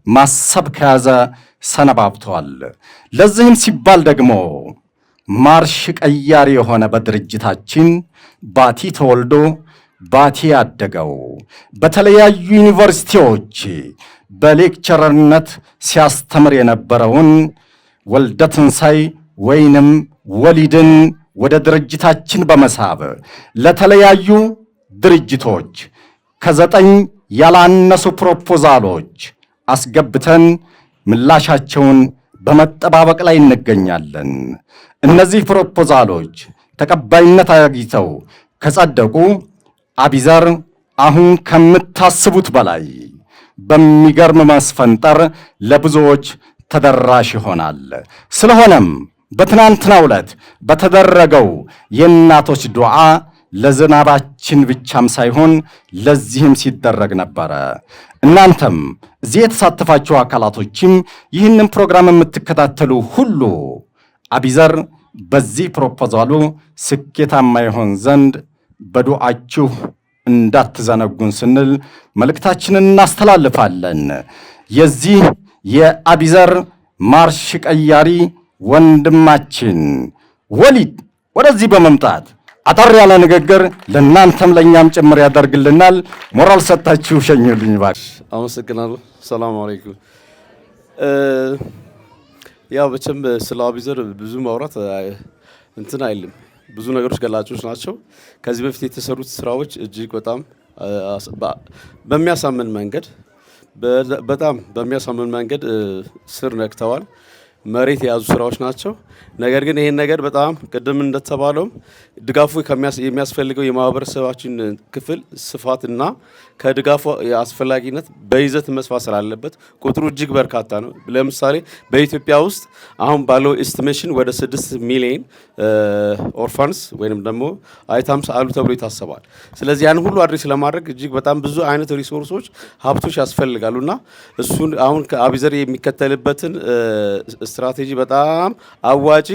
ማሰብ ከያዘ ሰነባብቷል። ለዚህም ሲባል ደግሞ ማርሽ ቀያሪ የሆነ በድርጅታችን ባቲ ተወልዶ ባቲ ያደገው በተለያዩ ዩኒቨርሲቲዎች በሌክቸረርነት ሲያስተምር የነበረውን ወልደ ትንሳኤ ወይንም ወሊድን ወደ ድርጅታችን በመሳብ ለተለያዩ ድርጅቶች ከ9 ያላነሱ ፕሮፖዛሎች አስገብተን ምላሻቸውን በመጠባበቅ ላይ እንገኛለን። እነዚህ ፕሮፖዛሎች ተቀባይነት አግኝተው ከጸደቁ አቢዘር አሁን ከምታስቡት በላይ በሚገርም ማስፈንጠር ለብዙዎች ተደራሽ ይሆናል። ስለሆነም በትናንትናው ዕለት በተደረገው የእናቶች ዱዓ ለዝናባችን ብቻም ሳይሆን ለዚህም ሲደረግ ነበረ። እናንተም እዚህ የተሳተፋችሁ አካላቶችም ይህንን ፕሮግራም የምትከታተሉ ሁሉ አቢዘር በዚህ ፕሮፖዛሉ ስኬታማ ይሆን ዘንድ በዱዓችሁ እንዳትዘነጉን ስንል መልእክታችንን እናስተላልፋለን። የዚህ የአቢዘር ማርሽ ቀያሪ ወንድማችን ወሊድ ወደዚህ በመምጣት አጠር ያለ ንግግር ለእናንተም ለእኛም ጭምር ያደርግልናል። ሞራል ሰጣችሁ ሸኙልኝ ባክ። አመሰግናለሁ። ሰላም አለይኩም። ያው በቸም ስለ አቢዘር ብዙ ማውራት እንትን አይልም። ብዙ ነገሮች ገላጮች ናቸው። ከዚህ በፊት የተሰሩት ስራዎች እጅግ በጣም በሚያሳምን መንገድ ስር ነክተዋል። መሬት የያዙ ስራዎች ናቸው። ነገር ግን ይሄን ነገር በጣም ቅድም እንደተባለው ድጋፉ የሚያስፈልገው የማህበረሰባችን ክፍል ስፋትና ከድጋፉ አስፈላጊነት በይዘት መስፋት ስላለበት ቁጥሩ እጅግ በርካታ ነው። ለምሳሌ በኢትዮጵያ ውስጥ አሁን ባለው ኤስቲሜሽን ወደ 6 ሚሊዮን ኦርፋንስ ወይንም ደግሞ አይታምስ አሉ ተብሎ ይታሰባል። ስለዚህ ያን ሁሉ አድሬስ ለማድረግ እጅግ በጣም ብዙ አይነት ሪሶርሶች ሀብቶች ያስፈልጋሉና እሱን አሁን ከአቢዘር የሚከተልበትን ስትራቴጂ በጣም አዋጪ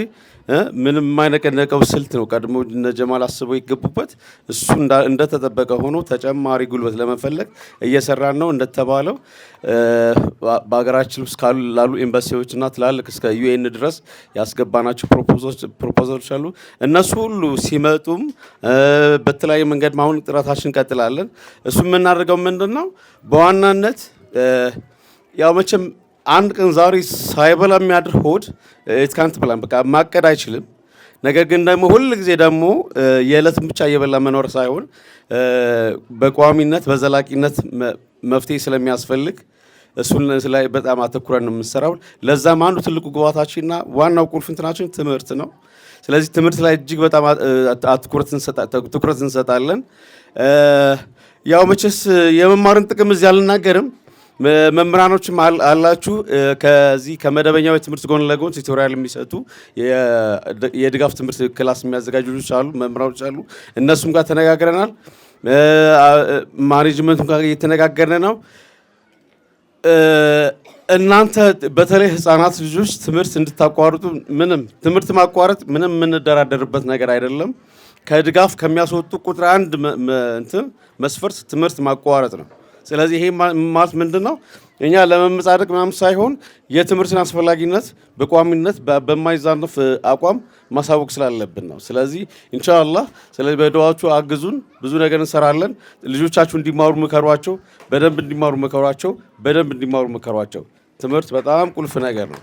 ምንም የማይነቀነቀው ስልት ነው። ቀድሞ እነ ጀማል አስበው ይገቡበት። እሱ እንደተጠበቀ ሆኖ ተጨማሪ ጉልበት ለመፈለግ እየሰራን ነው። እንደተባለው በሀገራችን ውስጥ ላሉ ኤምባሲዎችና ትላልቅ እስከ ዩኤን ድረስ ያስገባናቸው ፕሮፖዛሎች አሉ። እነሱ ሁሉ ሲመጡም በተለያየ መንገድ አሁን ጥረታችን እንቀጥላለን። እሱ የምናደርገው ምንድን ነው? በዋናነት ያው መቼም አንድ ቀን ዛሬ ሳይበላ የሚያድር ሆድ ኢትካንት ፕላን በቃ ማቀድ አይችልም። ነገር ግን ደግሞ ሁል ጊዜ ደግሞ የዕለትን ብቻ እየበላ መኖር ሳይሆን በቋሚነት በዘላቂነት መፍትሄ ስለሚያስፈልግ እሱን ላይ በጣም አተኩረን ነው የምንሰራው። ለዛም አንዱ ትልቁ ግባታችንና ዋናው ቁልፍ እንትናችን ትምህርት ነው። ስለዚህ ትምህርት ላይ እጅግ በጣም ትኩረት እንሰጣለን። ያው መቼስ የመማርን ጥቅም እዚህ አልናገርም። መምህራኖችም አላችሁ ከዚህ ከመደበኛው የትምህርት ጎን ለጎን ቱቶሪያል የሚሰጡ የድጋፍ ትምህርት ክላስ የሚያዘጋጁ ልጆች አሉ፣ መምህራኖች አሉ። እነሱም ጋር ተነጋግረናል። ማኔጅመንቱም ጋር እየተነጋገርን ነው። እናንተ በተለይ ህፃናት ልጆች ትምህርት እንድታቋርጡ ትምህርት ማቋረጥ ምንም የምንደራደርበት ነገር አይደለም። ከድጋፍ ከሚያስወጡ ቁጥር አንድ መስፈርት ትምህርት ማቋረጥ ነው። ስለዚህ ይሄ ማለት ምንድነው? እኛ ለመመጻደቅ ምናምን ሳይሆን የትምህርትን አስፈላጊነት በቋሚነት በማይዛነፍ አቋም ማሳወቅ ስላለብን ነው። ስለዚህ ኢንሻአላህ ስለዚህ በዱዓችሁ አግዙን፣ ብዙ ነገር እንሰራለን። ልጆቻችሁ እንዲማሩ ምከሯቸው፣ በደንብ እንዲማሩ ምከሯቸው፣ በደንብ እንዲማሩ ምከሯቸው። ትምህርት በጣም ቁልፍ ነገር ነው።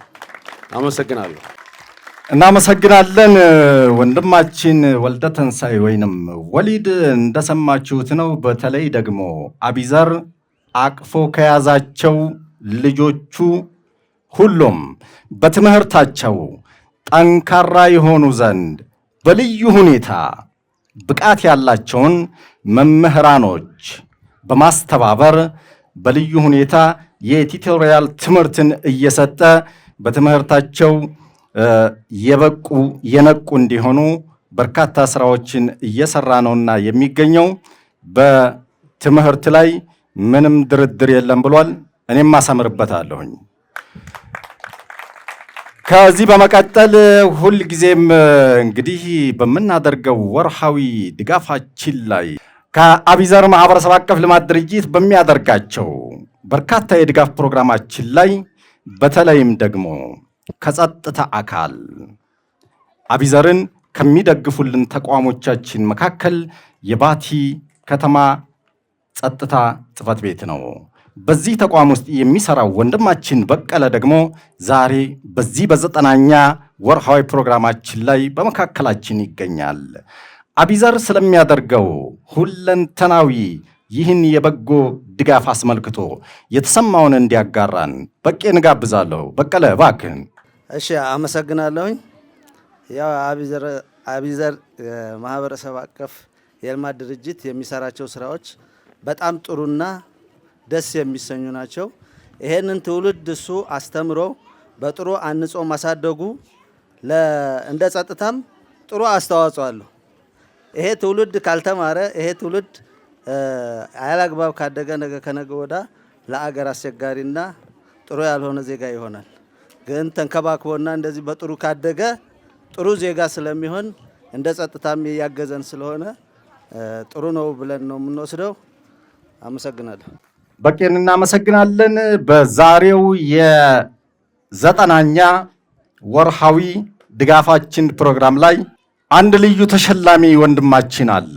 አመሰግናለሁ። እናመሰግናለን ወንድማችን ወልደ ተንሳይ ወይንም ወሊድ። እንደሰማችሁት ነው። በተለይ ደግሞ አቢዘር አቅፎ ከያዛቸው ልጆቹ ሁሉም በትምህርታቸው ጠንካራ የሆኑ ዘንድ በልዩ ሁኔታ ብቃት ያላቸውን መምህራኖች በማስተባበር በልዩ ሁኔታ የቲቶሪያል ትምህርትን እየሰጠ በትምህርታቸው የበቁ የነቁ እንዲሆኑ በርካታ ስራዎችን እየሰራ ነውና የሚገኘው በትምህርት ላይ ምንም ድርድር የለም ብሏል። እኔም አሳምርበታለሁኝ። ከዚህ በመቀጠል ሁልጊዜም እንግዲህ በምናደርገው ወርሃዊ ድጋፋችን ላይ ከአቢዘር ማህበረሰብ አቀፍ ልማት ድርጅት በሚያደርጋቸው በርካታ የድጋፍ ፕሮግራማችን ላይ በተለይም ደግሞ ከጸጥታ አካል አቢዘርን ከሚደግፉልን ተቋሞቻችን መካከል የባቲ ከተማ ጸጥታ ጽሕፈት ቤት ነው። በዚህ ተቋም ውስጥ የሚሰራው ወንድማችን በቀለ ደግሞ ዛሬ በዚህ በ9ኛ ወርሃዊ ፕሮግራማችን ላይ በመካከላችን ይገኛል። አቢዘር ስለሚያደርገው ሁለንተናዊ ይህን የበጎ ድጋፍ አስመልክቶ የተሰማውን እንዲያጋራን በቄን ጋብዛለሁ። በቀለ እባክህን። እሺ፣ አመሰግናለሁኝ። ያው አቢዘር ማህበረሰብ አቀፍ የልማት ድርጅት የሚሰራቸው ስራዎች በጣም ጥሩና ደስ የሚሰኙ ናቸው። ይሄንን ትውልድ እሱ አስተምሮ በጥሩ አንጾ ማሳደጉ እንደ ጸጥታም ጥሩ አስተዋጽኦ አለው። ይሄ ትውልድ ካልተማረ፣ ይሄ ትውልድ ያላግባብ ካደገ ነገ ከነገ ወዳ ለአገር አስቸጋሪና ጥሩ ያልሆነ ዜጋ ይሆናል። ግን ተንከባክቦና እንደዚህ በጥሩ ካደገ ጥሩ ዜጋ ስለሚሆን እንደ ጸጥታም ያገዘን ስለሆነ ጥሩ ነው ብለን ነው የምንወስደው። አመሰግናለሁ። በቄን እናመሰግናለን። በዛሬው የ9ኛ ወርሃዊ ድጋፋችን ፕሮግራም ላይ አንድ ልዩ ተሸላሚ ወንድማችን አለ።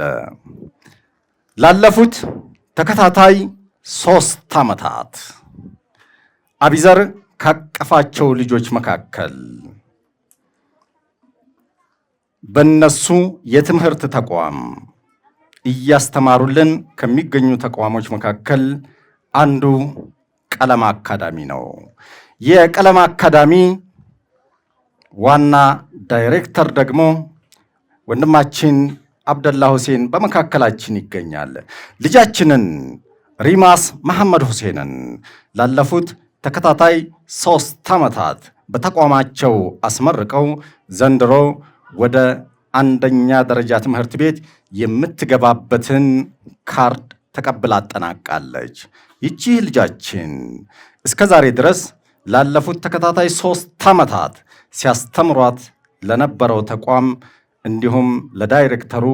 ላለፉት ተከታታይ 3 ዓመታት አቢዘር ካቀፋቸው ልጆች መካከል በነሱ የትምህርት ተቋም እያስተማሩልን ከሚገኙ ተቋሞች መካከል አንዱ ቀለም አካዳሚ ነው። የቀለም አካዳሚ ዋና ዳይሬክተር ደግሞ ወንድማችን አብደላ ሁሴን በመካከላችን ይገኛል። ልጃችንን ሪማስ መሐመድ ሁሴንን ላለፉት ተከታታይ 3 ዓመታት በተቋማቸው አስመርቀው ዘንድሮ ወደ 1ኛ ደረጃ ትምህርት ቤት የምትገባበትን ካርድ ተቀብላ አጠናቃለች። ይቺ ልጃችን እስከ ዛሬ ድረስ ላለፉት ተከታታይ 3 ዓመታት ሲያስተምሯት ለነበረው ተቋም እንዲሁም ለዳይሬክተሩ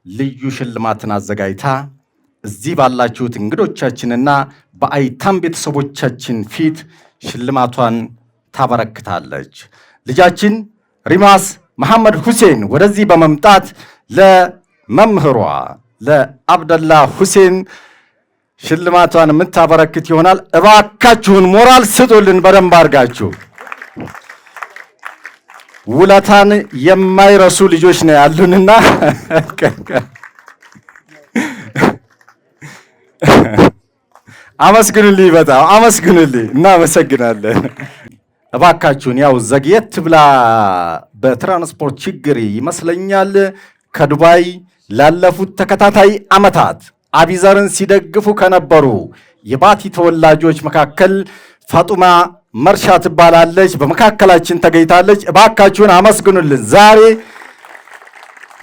ልዩ ሽልማትን አዘጋጅታ እዚህ ባላችሁት እንግዶቻችንና በአይታም ቤተሰቦቻችን ፊት ሽልማቷን ታበረክታለች። ልጃችን ሪማስ መሐመድ ሁሴን ወደዚህ በመምጣት ለመምህሯ ለአብደላ ሁሴን ሽልማቷን የምታበረክት ይሆናል። እባካችሁን ሞራል ስጡልን በደንብ አድርጋችሁ። ውለታን የማይረሱ ልጆች ነው ያሉንና አመስግኑልኝ፣ በጣም አመስግኑልኝ። እናመሰግናለን። እባካችሁን ያው ዘግየት ብላ በትራንስፖርት ችግር ይመስለኛል ከዱባይ ላለፉት ተከታታይ ዓመታት አቢዘርን ሲደግፉ ከነበሩ የባቲ ተወላጆች መካከል ፋጡማ መርሻ ትባላለች። በመካከላችን ተገኝታለች። እባካችሁን አመስግኑልን። ዛሬ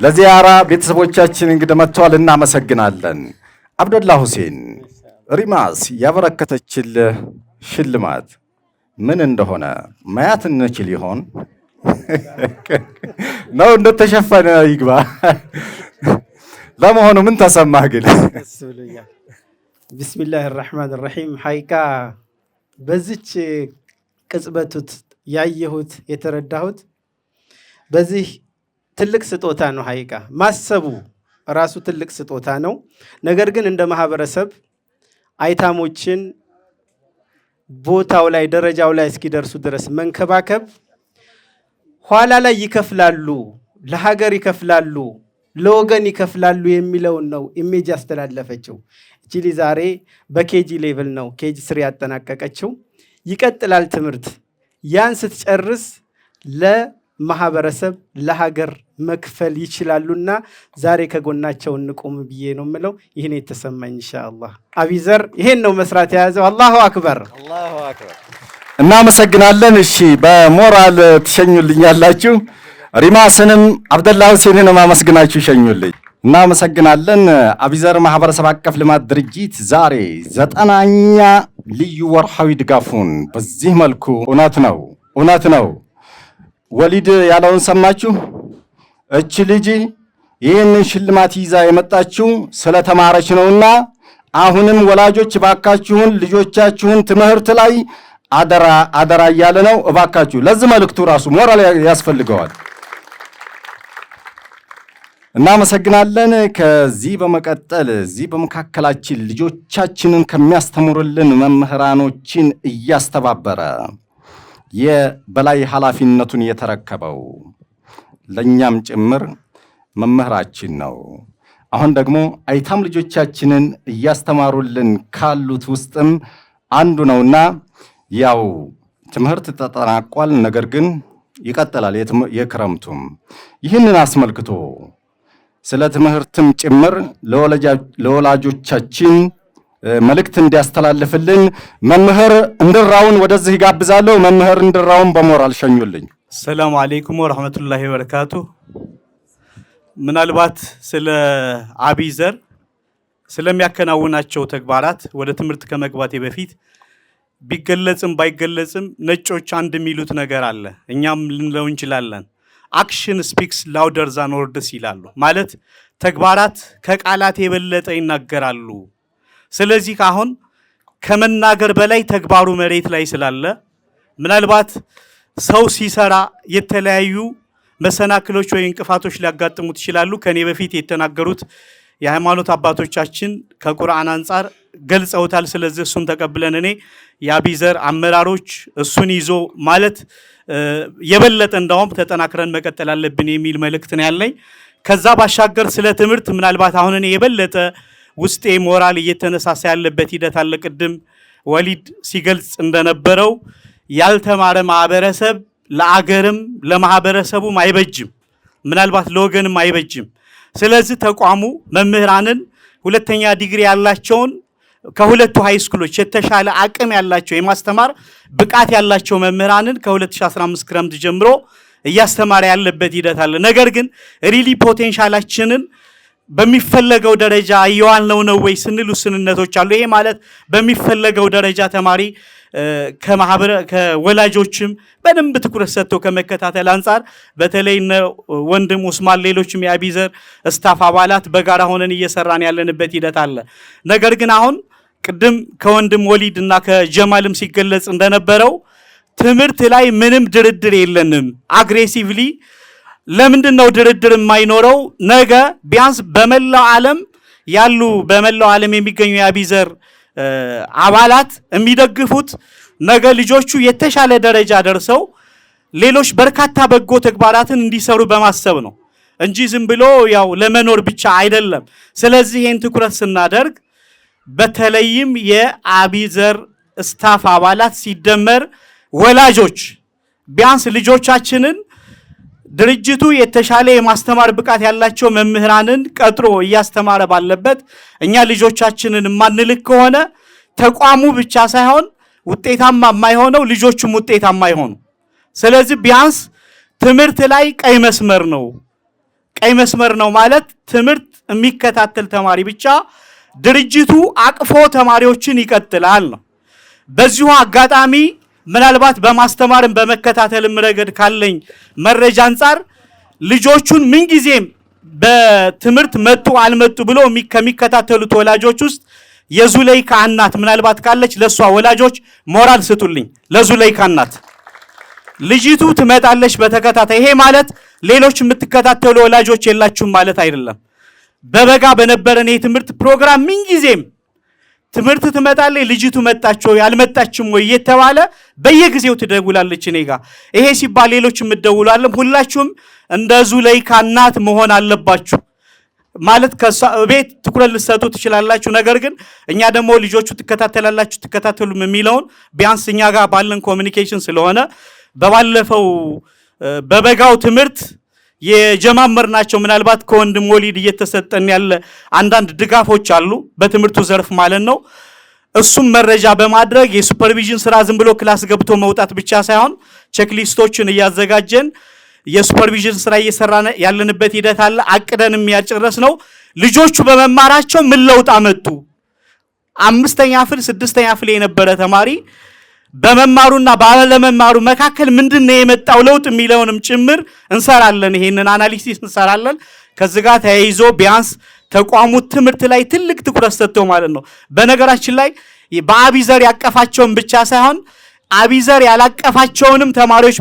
ለዚያራ ቤተሰቦቻችን እንግዲህ መጥተዋል። እናመሰግናለን። አብደላ ሁሴን ሪማስ ያበረከተችልህ ሽልማት ምን እንደሆነ ማየት እንችል ይሆን? ነው እንደተሸፈነ ይግባ። ለመሆኑ ምን ተሰማህ ግን? ቢስሚላህ ራህማን ራሂም። ሐቂቃ በዚች ቅጽበቱት ያየሁት የተረዳሁት በዚህ ትልቅ ስጦታ ነው። ሐቂቃ ማሰቡ ራሱ ትልቅ ስጦታ ነው። ነገር ግን እንደ ማህበረሰብ አይታሞችን ቦታው ላይ ደረጃው ላይ እስኪደርሱ ድረስ መንከባከብ ኋላ ላይ ይከፍላሉ፣ ለሀገር ይከፍላሉ፣ ለወገን ይከፍላሉ የሚለውን ነው ኢሜጅ ያስተላለፈችው። እቺ ዛሬ በኬጂ ሌቭል ነው ኬጂ 3 ያጠናቀቀችው። ይቀጥላል ትምህርት። ያን ስትጨርስ ለማህበረሰብ ለሀገር መክፈል ይችላሉና ዛሬ ከጎናቸው እንቆም ብዬ ነው የምለው። ይህን የተሰማኝ ኢንሻአላህ። አቢዘር ይሄን ነው መስራት የያዘው። አላሁ አክበር፣ አላሁ አክበር። እናመሰግናለን። እሺ በሞራል ትሸኙልኛላችሁ። ሪማስንም አብደላ ሁሴንንም አመስግናችሁ ሸኙልኝ። እናመሰግናለን። አቢዘር ማህበረሰብ አቀፍ ልማት ድርጅት ዛሬ 90ኛ ልዩ ወርሃዊ ድጋፉን በዚህ መልኩ እውነት ነው ወሊድ ያለውን ሰማችሁ? እች ልጅ ይህንን ሽልማት ይዛ የመጣችው ስለተማረች ነውና አሁንም ወላጆች እባካችሁን ልጆቻችሁን ትምህርት ላይ አደራ እያለ ነው። እባካችሁ ለዚህ መልእክቱ ራሱ ሞራል ያስፈልገዋል። እናመሰግናለን። ከዚህ በመቀጠል እዚህ በመካከላችን ልጆቻችንን ከሚያስተምሩልን መምህራኖችን እያስተባበረ የበላይ ኃላፊነቱን የተረከበው ለኛም ጭምር መምህራችን ነው። አሁን ደግሞ አይታም ልጆቻችንን እያስተማሩልን ካሉት ውስጥም አንዱ ነውና ያው ትምህርት ተጠናቋል፣ ነገር ግን ይቀጥላል የክረምቱም። ይህንን አስመልክቶ ስለ ትምህርትም ጭምር ለወላጆቻችን መልእክት እንዲያስተላልፍልን መምህር እንድራውን ወደዚህ ጋብዛለሁ። መምህር እንድራውን በሞራል ሸኙልኝ። ሰላም አለይኩም ወራህመቱላሂ ወበረካቱ። ምናልባት ስለ አቢዘር ስለሚያከናውናቸው ተግባራት ወደ ትምህርት ከመግባቴ በፊት ቢገለጽም ባይገለጽም ነጮች አንድ የሚሉት ነገር አለ፣ እኛም ልንለው እንችላለን። አክሽን ስፒክስ ላውደር ዛን ወርድስ ይላሉ። ማለት ተግባራት ከቃላት የበለጠ ይናገራሉ። ስለዚህ አሁን ከመናገር በላይ ተግባሩ መሬት ላይ ስላለ ምናልባት ሰው ሲሰራ የተለያዩ መሰናክሎች ወይ እንቅፋቶች ሊያጋጥሙት ይችላሉ። ከኔ በፊት የተናገሩት የሃይማኖት አባቶቻችን ከቁርአን አንጻር ገልጸውታል። ስለዚህ እሱን ተቀብለን እኔ የአቢዘር አመራሮች እሱን ይዞ ማለት የበለጠ እንዳውም ተጠናክረን መቀጠል አለብን የሚል መልእክት ነው ያለኝ። ከዛ ባሻገር ስለ ትምህርት ምናልባት አሁን እኔ የበለጠ ውስጤ ሞራል እየተነሳሳ ያለበት ሂደት አለ። ቅድም ወሊድ ሲገልጽ እንደነበረው ያልተማረ ማህበረሰብ ለአገርም ለማህበረሰቡም አይበጅም፣ ምናልባት ለወገንም አይበጅም። ስለዚህ ተቋሙ መምህራንን ሁለተኛ ዲግሪ ያላቸውን ከሁለቱ ሃይስኩሎች የተሻለ አቅም ያላቸው የማስተማር ብቃት ያላቸው መምህራንን ከ2015 ክረምት ጀምሮ እያስተማረ ያለበት ሂደት አለ። ነገር ግን ሪሊ ፖቴንሻላችንን በሚፈለገው ደረጃ እየዋልነው ነው ወይ ስንል ውስንነቶች አሉ። ይሄ ማለት በሚፈለገው ደረጃ ተማሪ ከወላጆችም በደንብ ትኩረት ሰጥቶ ከመከታተል አንጻር በተለይ ወንድም ኡስማን ሌሎችም የአቢዘር ስታፍ አባላት በጋራ ሆነን እየሰራን ያለንበት ሂደት አለ። ነገር ግን አሁን ቅድም ከወንድም ወሊድ እና ከጀማልም ሲገለጽ እንደነበረው ትምህርት ላይ ምንም ድርድር የለንም። አግሬሲቭሊ ለምንድን ነው ድርድር የማይኖረው? ነገ ቢያንስ በመላው ዓለም የሚገኙ የአቢዘር አባላት የሚደግፉት ነገ ልጆቹ የተሻለ ደረጃ ደርሰው ሌሎች በርካታ በጎ ተግባራትን እንዲሰሩ በማሰብ ነው እንጂ ዝም ብሎ ያው ለመኖር ብቻ አይደለም። ስለዚህ ይህን ትኩረት ስናደርግ በተለይም የአቢዘር ስታፍ አባላት ሲደመር ወላጆች ቢያንስ ልጆቻችንን ድርጅቱ የተሻለ የማስተማር ብቃት ያላቸው መምህራንን ቀጥሮ እያስተማረ ባለበት እኛ ልጆቻችንን ማንልክ ከሆነ ተቋሙ ብቻ ሳይሆን ውጤታማ የማይሆነው ልጆቹም ውጤታማ አይሆኑ። ስለዚህ ቢያንስ ትምህርት ላይ ቀይ መስመር ነው ማለት ትምህርት የሚከታተል ተማሪ ብቻ ድርጅቱ አቅፎ ተማሪዎችን ይቀጥላል ነው። በዚሁ አጋጣሚ ምናልባት በማስተማርም በመከታተልም ረገድ ካለኝ መረጃ አንፃር ልጆቹን ምንጊዜም በትምህርት መጡ አልመጡ ብሎ ከሚከታተሉት ወላጆች ውስጥ የዙለይካ እናት ምናልባት ካለች ለሷ ወላጆች ሞራል ስጡልኝ። ለዙለይካ እናት ልጅቱ ትመጣለች በተከታታይ። ይሄ ማለት ሌሎች የምትከታተሉ ወላጆች የላችሁም ማለት አይደለም። በበጋ በነበረን የትምህርት ፕሮግራም ምንጊዜም ትምህርት ትመጣለች፣ ልጅቱ መጣች ወይ አልመጣችም ወይ እየተባለ በየጊዜው ትደውላለች እኔ ጋር። ይሄ ሲባል ሌሎች የምትደውላለም ሁላችሁም እንደ ዙለይካ እናት መሆን አለባችሁ። ማለት ቤት ትኩረት ልትሰጡ ትችላላችሁ፣ ነገር ግን እኛ ደግሞ ልጆቹ ትከታተላላችሁ ትከታተሉም የሚለውን ቢያንስ እኛ ጋር ባለን ኮሚኒኬሽን ስለሆነ በባለፈው በበጋው ትምህርት የጀማመርናቸው ምናልባት ከወንድም ወሊድ እየተሰጠን ያለ አንዳንድ ድጋፎች አሉ በትምህርቱ ዘርፍ ማለት ነው። እሱም መረጃ በማድረግ የሱፐርቪዥን ስራ ዝም ብሎ ክላስ ገብቶ መውጣት ብቻ ሳይሆን ቼክሊስቶችን እያዘጋጀን የሱፐርቪዥን ስራ እየሰራን ያለንበት ሂደት አለ። አቅደንም ያጨረስ ነው። ልጆቹ በመማራቸው ምን ለውጥ አመጡ? 5ኛ ክፍል 6ኛ ክፍል የነበረ ተማሪ በመማሩና ባለመማሩ መካከል ምንድነው የመጣው ለውጥ የሚለውንም ጭምር እንሰራለን። ይሄንን አናሊሲስ እንሰራለን። ከዚህ ጋር ተያይዞ ቢያንስ ተቋሙ ትምህርት ላይ ትልቅ ትኩረት ሰጥተው ማለት ነው። በነገራችን ላይ በአቢዘር ያቀፋቸውን ብቻ ሳይሆን አቢዘር ያላቀፋቸውንም ተማሪዎች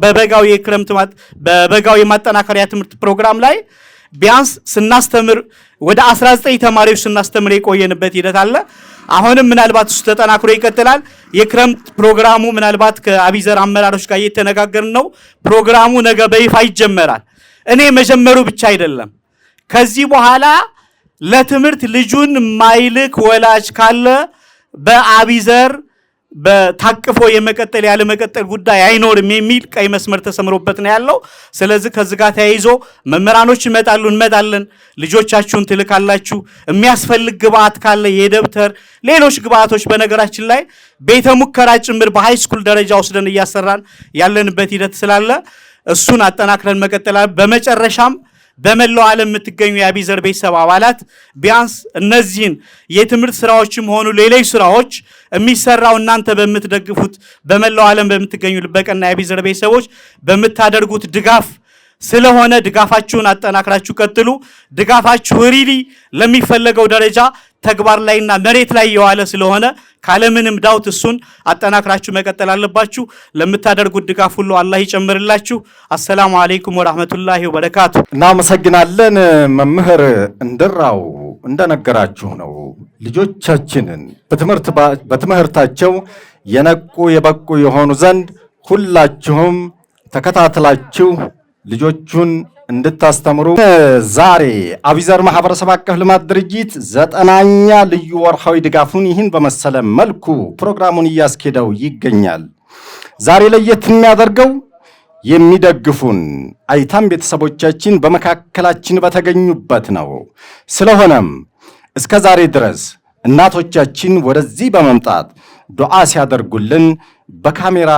በበጋው የክረምት በበጋው የማጠናከሪያ ትምህርት ፕሮግራም ላይ ቢያንስ ስናስተምር ወደ 19 ተማሪዎች ስናስተምር የቆየንበት ሂደት አለ። አሁንም ምናልባት እሱ ተጠናክሮ ይቀጥላል። የክረምት ፕሮግራሙ ምናልባት ከአቢዘር አመራሮች ጋር እየተነጋገርን ነው። ፕሮግራሙ ነገ በይፋ ይጀመራል። እኔ መጀመሩ ብቻ አይደለም፣ ከዚህ በኋላ ለትምህርት ልጁን ማይልክ ወላጅ ካለ በአቢዘር በታቅፎ የመቀጠል ያለ መቀጠል ጉዳይ አይኖርም የሚል ቀይ መስመር ተሰምሮበት ነው ያለው። ስለዚህ ከዚህ ጋር ተያይዞ መምህራኖች ይመጣሉ፣ እንመጣለን፣ ልጆቻችሁን ትልካላችሁ። የሚያስፈልግ ግብአት ካለ የደብተር ሌሎች ግብአቶች በነገራችን ላይ ቤተ ሙከራ ጭምር በሃይ ስኩል ደረጃ ወስደን እያሰራን ያለንበት ሂደት ስላለ እሱን አጠናክረን መቀጠል። በመጨረሻም በመላው ዓለም የምትገኙ የአቢዘር ቤተሰብ አባላት ቢያንስ እነዚህን የትምህርት ስራዎችም ሆኑ ሌሎች ስራዎች የሚሰራው እናንተ በምትደግፉት በመላው ዓለም በምትገኙ ልበቀና የአቢዘር ቤተሰቦች በምታደርጉት ድጋፍ ስለሆነ ድጋፋችሁን አጠናክራችሁ ቀጥሉ። ድጋፋችሁ ሪሊ ለሚፈለገው ደረጃ ተግባር ላይና መሬት ላይ የዋለ ስለሆነ ካለምንም ዳውት እሱን አጠናክራችሁ መቀጠል አለባችሁ። ለምታደርጉት ድጋፍ ሁሉ አላህ ይጨምርላችሁ። አሰላሙ አለይኩም ወራህመቱላሂ ወበረካቱ። እናመሰግናለን። መምህር እንድራው እንደነገራችሁ ነው ልጆቻችንን በትምህርታቸው የነቁ የበቁ የሆኑ ዘንድ ሁላችሁም ተከታትላችሁ ልጆቹን እንድታስተምሩ ዛሬ አቢዘር ማህበረሰብ አቀፍ ልማት ድርጅት 9ኛ ልዩ ወርሃዊ ድጋፉን ይህን በመሰለ መልኩ ፕሮግራሙን እያስኬደው ይገኛል። ዛሬ ለየት የሚያደርገው የሚደግፉን አይታም ቤተሰቦቻችን በመካከላችን በተገኙበት ነው። ስለሆነም እስከ ዛሬ ድረስ እናቶቻችን ወደዚህ በመምጣት ዱዓ ሲያደርጉልን በካሜራ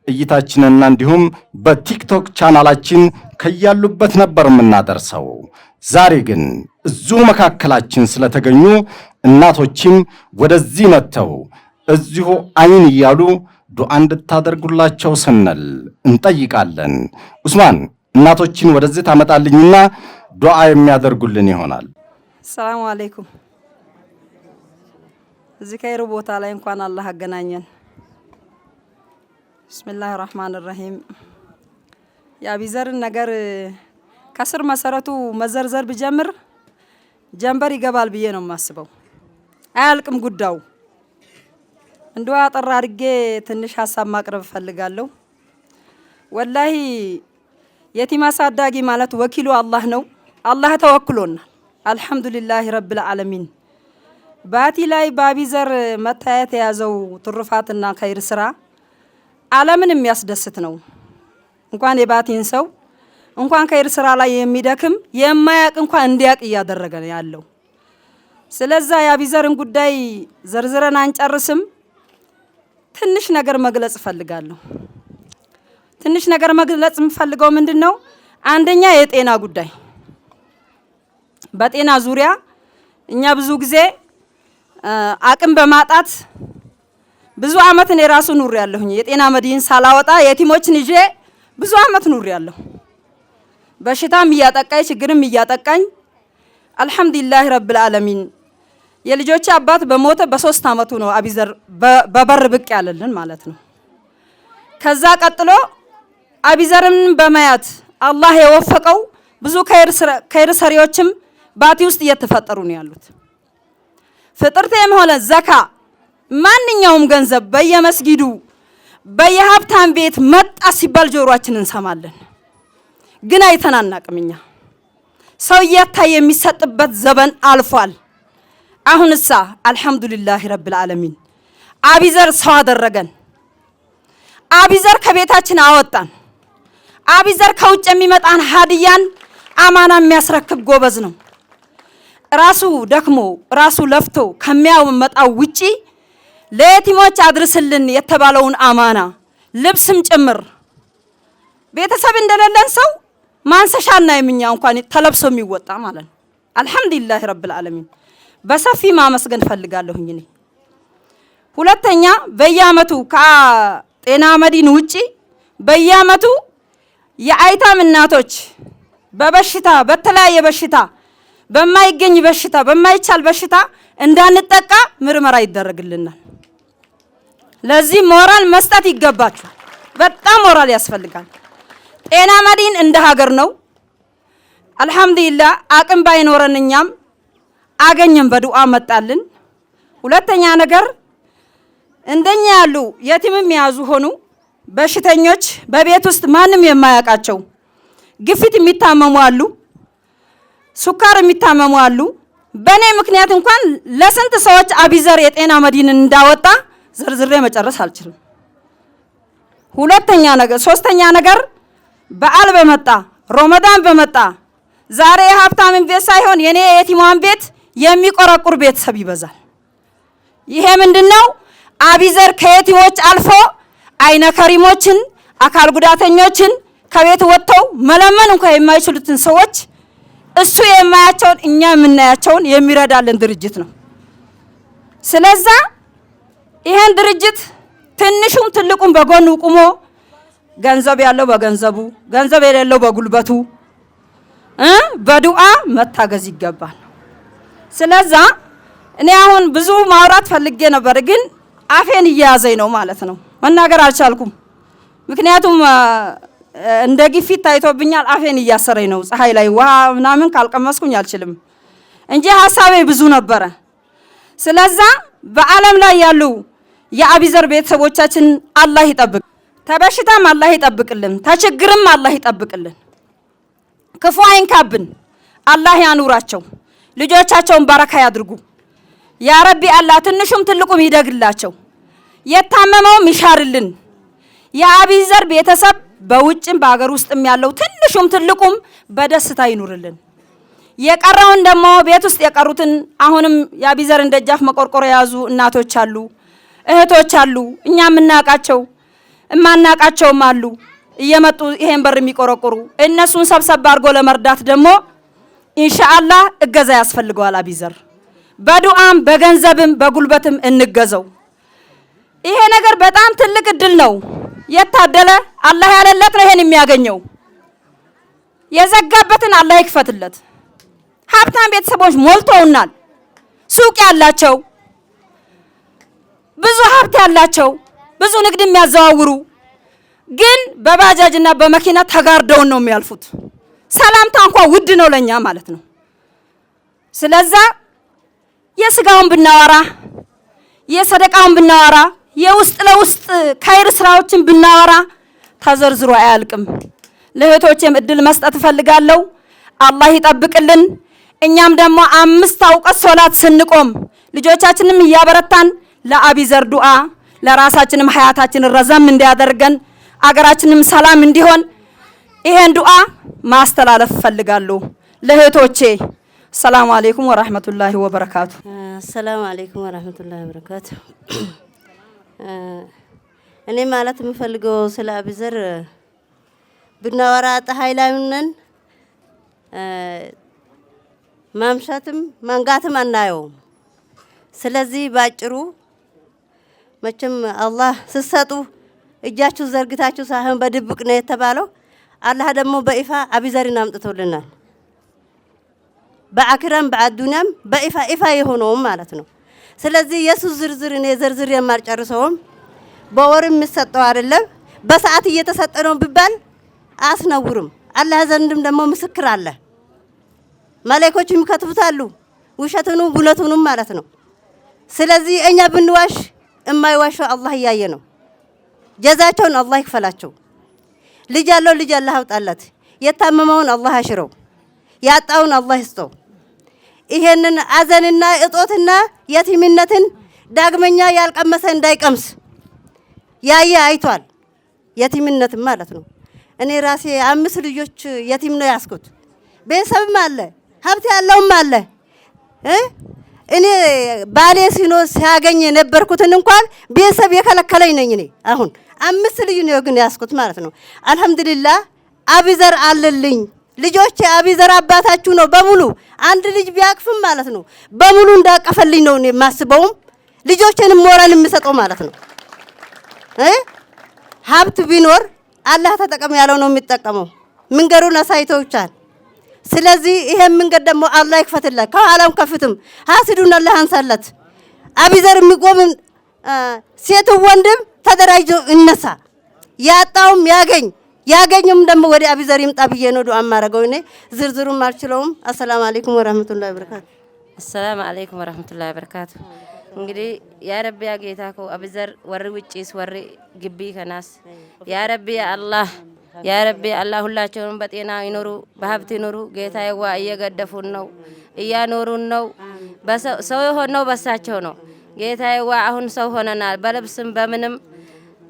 እይታችንና እንዲሁም በቲክቶክ ቻናላችን ከያሉበት ነበር የምናደርሰው። ዛሬ ግን እዚሁ መካከላችን ስለተገኙ እናቶችም ወደዚህ መጥተው እዚሁ አይን እያሉ ዱዓ እንድታደርጉላቸው ስንል እንጠይቃለን። ኡስማን እናቶችን ወደዚህ ታመጣልኝና ዱዓ የሚያደርጉልን ይሆናል። ሰላም አለይኩም። እዚህ ከይሩ ቦታ ላይ እንኳን አላህ አገናኘን። ብስሚላህ ራህማን ራሂም። የአቢዘርን ነገር ከስር መሰረቱ መዘርዘር ብጀምር ጀንበር ይገባል ብዬ ነው የማስበው። አያልቅም ጉዳዩ። እንደው አጠር አድርጌ ትንሽ ሀሳብ ማቅረብ እፈልጋለሁ። ወላሂ የቲም አሳዳጊ ማለት ወኪሉ አላህ ነው። አላህ ተወክሎናል። አልሐምዱሊላህ ረብል ዓለሚን። ባቲ ላይ በአቢዘር መታየት የያዘው ትሩፋትና ኸይር ስራ ዓለምን የሚያስደስት ነው። እንኳን የባቲን ሰው እንኳን ኸይር ስራ ላይ የሚደክም የማያቅ እንኳን እንዲያቅ እያደረገ ነው ያለው። ስለዛ የአቢዘርን ጉዳይ ዘርዝረን አንጨርስም። ትንሽ ነገር መግለጽ እፈልጋለሁ። ትንሽ ነገር መግለጽ የምፈልገው ምንድነው? አንደኛ የጤና ጉዳይ። በጤና ዙሪያ እኛ ብዙ ጊዜ አቅም በማጣት ብዙ አመት እኔ ራሱ ኑር ያለሁኝ የጤና መድህን ሳላወጣ የቲሞችን ይዤ ብዙ አመት ኑር ያለሁ። በሽታም እያጠቃኝ ችግርም እያጠቃኝ አልሐምዱሊላህ ረብል ዓለሚን የልጆቼ አባት በሞተ በ3 አመቱ ነው አቢዘር በበር ብቅ ያለልን ማለት ነው። ከዛ ቀጥሎ አቢዘርን በማያት አላህ የወፈቀው ብዙ ከይር ሰሪዎችም ባቲ ውስጥ እየተፈጠሩ ነው ያሉት። ፍጥርቴም ሆነ ዘካ ማንኛውም ገንዘብ በየመስጊዱ በየሀብታም ቤት መጣ ሲባል ጆሮአችንን እንሰማለን፣ ግን አይተናናቅም። እኛ ሰው እያታየ የሚሰጥበት ዘመን አልፏል። አሁንሳ አልሐምዱሊላህ ረብል ዓለሚን አቢዘር ሰው አደረገን። አቢዘር ከቤታችን አወጣን። አቢዘር ከውጭ የሚመጣን ሀዲያን አማና የሚያስረክብ ጎበዝ ነው። ራሱ ደክሞ ራሱ ለፍቶ ከሚያመጣው ውጪ ለየቲሞች አድርስልን የተባለውን አማና ልብስም ጭምር ቤተሰብ እንደሌለን ሰው ማንሰሻና የምኛ እንኳን ተለብሶ የሚወጣ ማለት ነው። አልሐምዱሊላህ ረብል ዓለሚን በሰፊ ማመስገን ፈልጋለሁኝ እኔ። ሁለተኛ በየአመቱ ከጤና መድህን ውጪ በየአመቱ የአይታም እናቶች በበሽታ በተለያየ በሽታ በማይገኝ በሽታ በማይቻል በሽታ እንዳንጠቃ ምርመራ ይደረግልናል። ለዚህ ሞራል መስጠት ይገባችኋል። በጣም ሞራል ያስፈልጋል። ጤና መድህን እንደ ሀገር ነው። አልሐምዱሊላህ አቅም ባይኖረን እኛም አገኘን በዱዓ መጣልን። ሁለተኛ ነገር እንደኛ ያሉ የቲምም ያዙ ሆኑ በሽተኞች በቤት ውስጥ ማንም የማያውቃቸው ግፊት የሚታመሙ አሉ፣ ሱካር የሚታመሙ አሉ። በኔ ምክንያት እንኳን ለስንት ሰዎች አቢዘር የጤና መድህን እንዳወጣ ዝርዝሬ መጨረስ አልችልም። ሶስተኛ ነገር በዓል በመጣ ረመዳን በመጣ ዛሬ የሀብታምን ቤት ሳይሆን የኔ የቲሟን ቤት የሚቆረቁር ቤተሰብ ይበዛል። ይሄ ምንድነው? አቢዘር ከየቲሞች አልፎ አይነ ከሪሞችን አካል ጉዳተኞችን ከቤት ወጥተው መለመን እንኳን የማይችሉትን ሰዎች እሱ የማያቸውን እኛ የምናያቸውን የሚረዳልን ድርጅት ነው። ስለዚህ ይሄን ድርጅት ትንሹም ትልቁም በጎኑ ቁሞ ገንዘብ ያለው በገንዘቡ ገንዘብ የሌለው በጉልበቱ በዱዓ መታገዝ ይገባል። ስለዚህ እኔ አሁን ብዙ ማውራት ፈልጌ ነበር፣ ግን አፌን እየያዘኝ ነው ማለት ነው። መናገር አልቻልኩም። ምክንያቱም እንደ ግፊት ታይቶብኛል። አፌን እያሰረኝ ነው። ፀሐይ ላይ ውሃ ምናምን ካልቀመስኩኝ አልችልም እንጂ ሐሳቤ ብዙ ነበረ። ስለዚህ በዓለም ላይ ያሉ የአቢዘር ቤተሰቦቻችን አላህ ይጠብቅ፣ ተበሽታም አላህ ይጠብቅልን፣ ተችግርም አላህ ይጠብቅልን፣ ክፉ አይንካብን፣ አላህ ያኑራቸው፣ ልጆቻቸውን በረካ ያድርጉ። ያ ረቢ አላህ ትንሹም ትልቁም ይደግላቸው፣ የታመመውም ይሻርልን። የአቢዘር ቤተሰብ በውጭም በአገር ውስጥም ያለው ትንሹም ትልቁም በደስታ ይኑርልን። የቀረውን ደግሞ ቤት ውስጥ የቀሩትን አሁንም የአቢዘርን ደጃፍ መቆርቆር የያዙ እናቶች አሉ፣ እህቶች አሉ፣ እኛ የምናውቃቸው እማናውቃቸውም አሉ እየመጡ ይሄን በር የሚቆረቆሩ እነሱን ሰብሰብ አድርጎ ለመርዳት ደግሞ ኢንሻአላህ እገዛ ያስፈልገዋል። አቢዘር በዱዓም በገንዘብም በጉልበትም እንገዘው። ይሄ ነገር በጣም ትልቅ እድል ነው። የታደለ አላህ ያለለት ነው ይሄን የሚያገኘው። የዘጋበትን አላህ ይክፈትለት። ሀብታም ቤተሰቦች ሞልተውናል። ሱቅ ያላቸው ብዙ ሀብት ያላቸው ብዙ ንግድ የሚያዘዋውሩ ግን በባጃጅና በመኪና ተጋርደውን ነው የሚያልፉት። ሰላምታ እንኳን ውድ ነው ለኛ ማለት ነው። ስለዚህ የስጋውን ብናወራ የሰደቃውን ብናወራ የውስጥ ለውስጥ ካይር ስራዎችን ብናወራ ተዘርዝሮ አያልቅም። ለእህቶቼም እድል መስጠት እፈልጋለሁ። አላህ ይጠብቅልን። እኛም ደግሞ 5 አውቀት ሶላት ስንቆም ልጆቻችንም እያበረታን ለአቢዘር ዱዓ ለራሳችንም ሀያታችን ረዘም እንዲያደርገን አገራችንም ሰላም እንዲሆን ይሄን ዱዓ ማስተላለፍ እፈልጋለሁ ለእህቶቼ። ሰላም አለይኩም ወራህመቱላሂ ወበረካቱ። ሰላም አለይኩም ወራህመቱላሂ ወበረካቱ። እኔ ማለት የምፈልገው ስለ አቢዘር ብናወራ ፀሐይ ላይ ነን፣ ማምሻትም መንጋትም አናየውም። ስለዚህ ባጭሩ መቼም አላህ ስትሰጡ እጃችሁ ዘርግታችሁ ሳይሆን በድብቅ ነው የተባለው። አላህ ደግሞ በይፋ አቢዘርን አምጥቶልናል። በአክራም በአዱንያም በይፋ የሆነውም ማለት ነው። ስለዚህ ኢየሱስ ዝርዝር እኔ ዘርዝር የማልጨርሰውም በወር የሚሰጠው አይደለም በሰዓት እየተሰጠ ነው ቢባል አስነውርም። አላህ ዘንድም ደግሞ ምስክር አለ። መላእክቶች ይከትቡታሉ ውሸቱንም እውነቱንም ማለት ነው። ስለዚህ እኛ ብንዋሽ የማይዋሸው አላህ እያየ ነው። ጀዛቸውን አላህ ይክፈላቸው። ልጅ ያለው ልጅ አላህ ያውጣለት። የታመመውን አላህ ያሽረው። ያጣውን አላህ ይስጠው። ይሄንን አዘንና እጦትና የቲምነትን ዳግመኛ ያልቀመሰ እንዳይቀምስ ያየ አይቷል። የቲምነትን ማለት ነው። እኔ ራሴ 5 ልጆች የቲም ነው ያስኩት። ቤተሰብም አለ ሀብት ያለውም አለ። እኔ ባሌ ሲያገኝ የነበርኩትን እንኳን ቤተሰብ የከለከለኝ ነኝ። እኔ አሁን 5 ልጅ ነው ግን ያስኩት ማለት ነው። አልሐምዱሊላህ አቢዘር አለልኝ። ልጆቼ አቢዘር አባታችሁ ነው በሙሉ አንድ ልጅ ቢያቅፍም ማለት ነው በሙሉ እንዳቀፈልኝ ነው እኔ የማስበውም ልጆቼንም ሞራል የምሰጠው ማለት ነው። ሀብት ቢኖር አላህ ተጠቀም ያለው ነው የሚጠቀመው። መንገዱን አሳይተውቻል። ስለዚህ ይሄ መንገድ ደግሞ አላህ ይክፈትለት። ከኋላም ከፍትም ሐስዱን አላህ አንሳለት። አቢዘር የሚቆም ሴቱ ወንድም ተደራጅቶ እነሳ። ያጣውም ያገኝም ደግሞ ወደ አቢዘር ይምጣ ብዬ ነው ዱዓ ማረገው። እኔ ዝርዝሩም አልችለውም። አሰላሙ አለይኩም ወራህመቱላሂ ወበረካቱ። አሰላሙ አለይኩም ወራህመቱላሂ ወበረካቱ። እንግዲህ ያ ረቢ ያ ጌታ ኮ አቢዘር ወሪ ውጪስ ወሪ ግቢ ከናስ ያ ረቢ አላህ ያ ረቢ አላህ ሁላቸውንም በጤና ይኖሩ በሀብት ይኖሩ። ጌታዬ ዋ እየገደፉን ነው እያኖሩን ነው። ሰው የሆነው በሳቸው ነው። ጌታዬ ዋ አሁን ሰው ሆነናል። በልብስም በምንም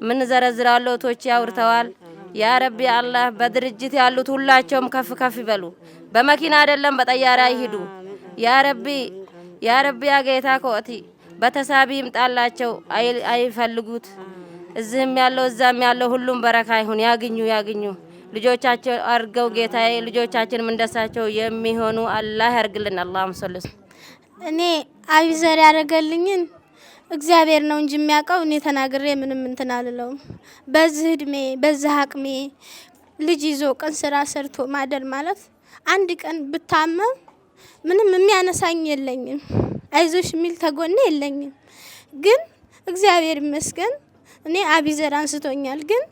ምን ዘረዝራለሁ ቶች ያውርተዋል። ያ ረቢ አላህ በድርጅት ያሉት ሁላቸውም ከፍ ከፍ ይበሉ። በመኪና አይደለም በጠያራ ይሄዱ። ያ ረቢ ያ ጌታ ኮቲ በተሳቢ ይምጣላቸው አይፈልጉት። እዚህም ያለው እዛም ያለው ሁሉም በረካ ይሁን። ያግኙ ልጆቻቸው አርገው ጌታዬ ልጆቻችንም እንደሳቸው የሚሆኑ አላህ ያርግልን። አላሁም ሰለስ እኔ አቢዘር ያደረገልኝን እግዚአብሔር ነው እንጂ የሚያውቀው እኔ ተናግሬ ምንም እንትን አልለውም። በዚህ እድሜ በዚህ አቅሜ ልጅ ይዞ ቀን ስራ ሰርቶ ማደር ማለት አንድ ቀን ብታመም ምንም የሚያነሳኝ የለኝም። አይዞሽ የሚል ተጎኔ የለኝም። ግን እግዚአብሔር ይመስገን እኔ አቢዘር አንስቶኛል። ግን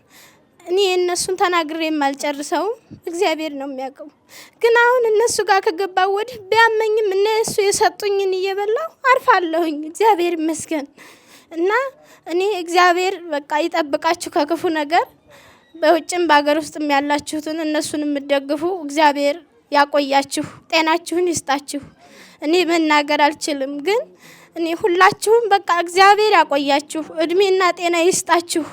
እኔ እነሱን ተናግሬ የማልጨርሰው እግዚአብሔር ነው የሚያውቀው። ግን አሁን እነሱ ጋር ከገባው ወዲህ ቢያመኝም እነሱ የሰጡኝን እየበላው አርፋለሁኝ። እግዚአብሔር ይመስገን እና እኔ እግዚአብሔር በቃ ይጠብቃችሁ ከክፉ ነገር። በውጭም በአገር ውስጥም ያላችሁትን እነሱን የምትደግፉ እግዚአብሔር ያቆያችሁ፣ ጤናችሁን ይስጣችሁ። እኔ መናገር አልችልም። ግን እኔ ሁላችሁም በቃ እግዚአብሔር ያቆያችሁ፣ እድሜና ጤና ይስጣችሁ።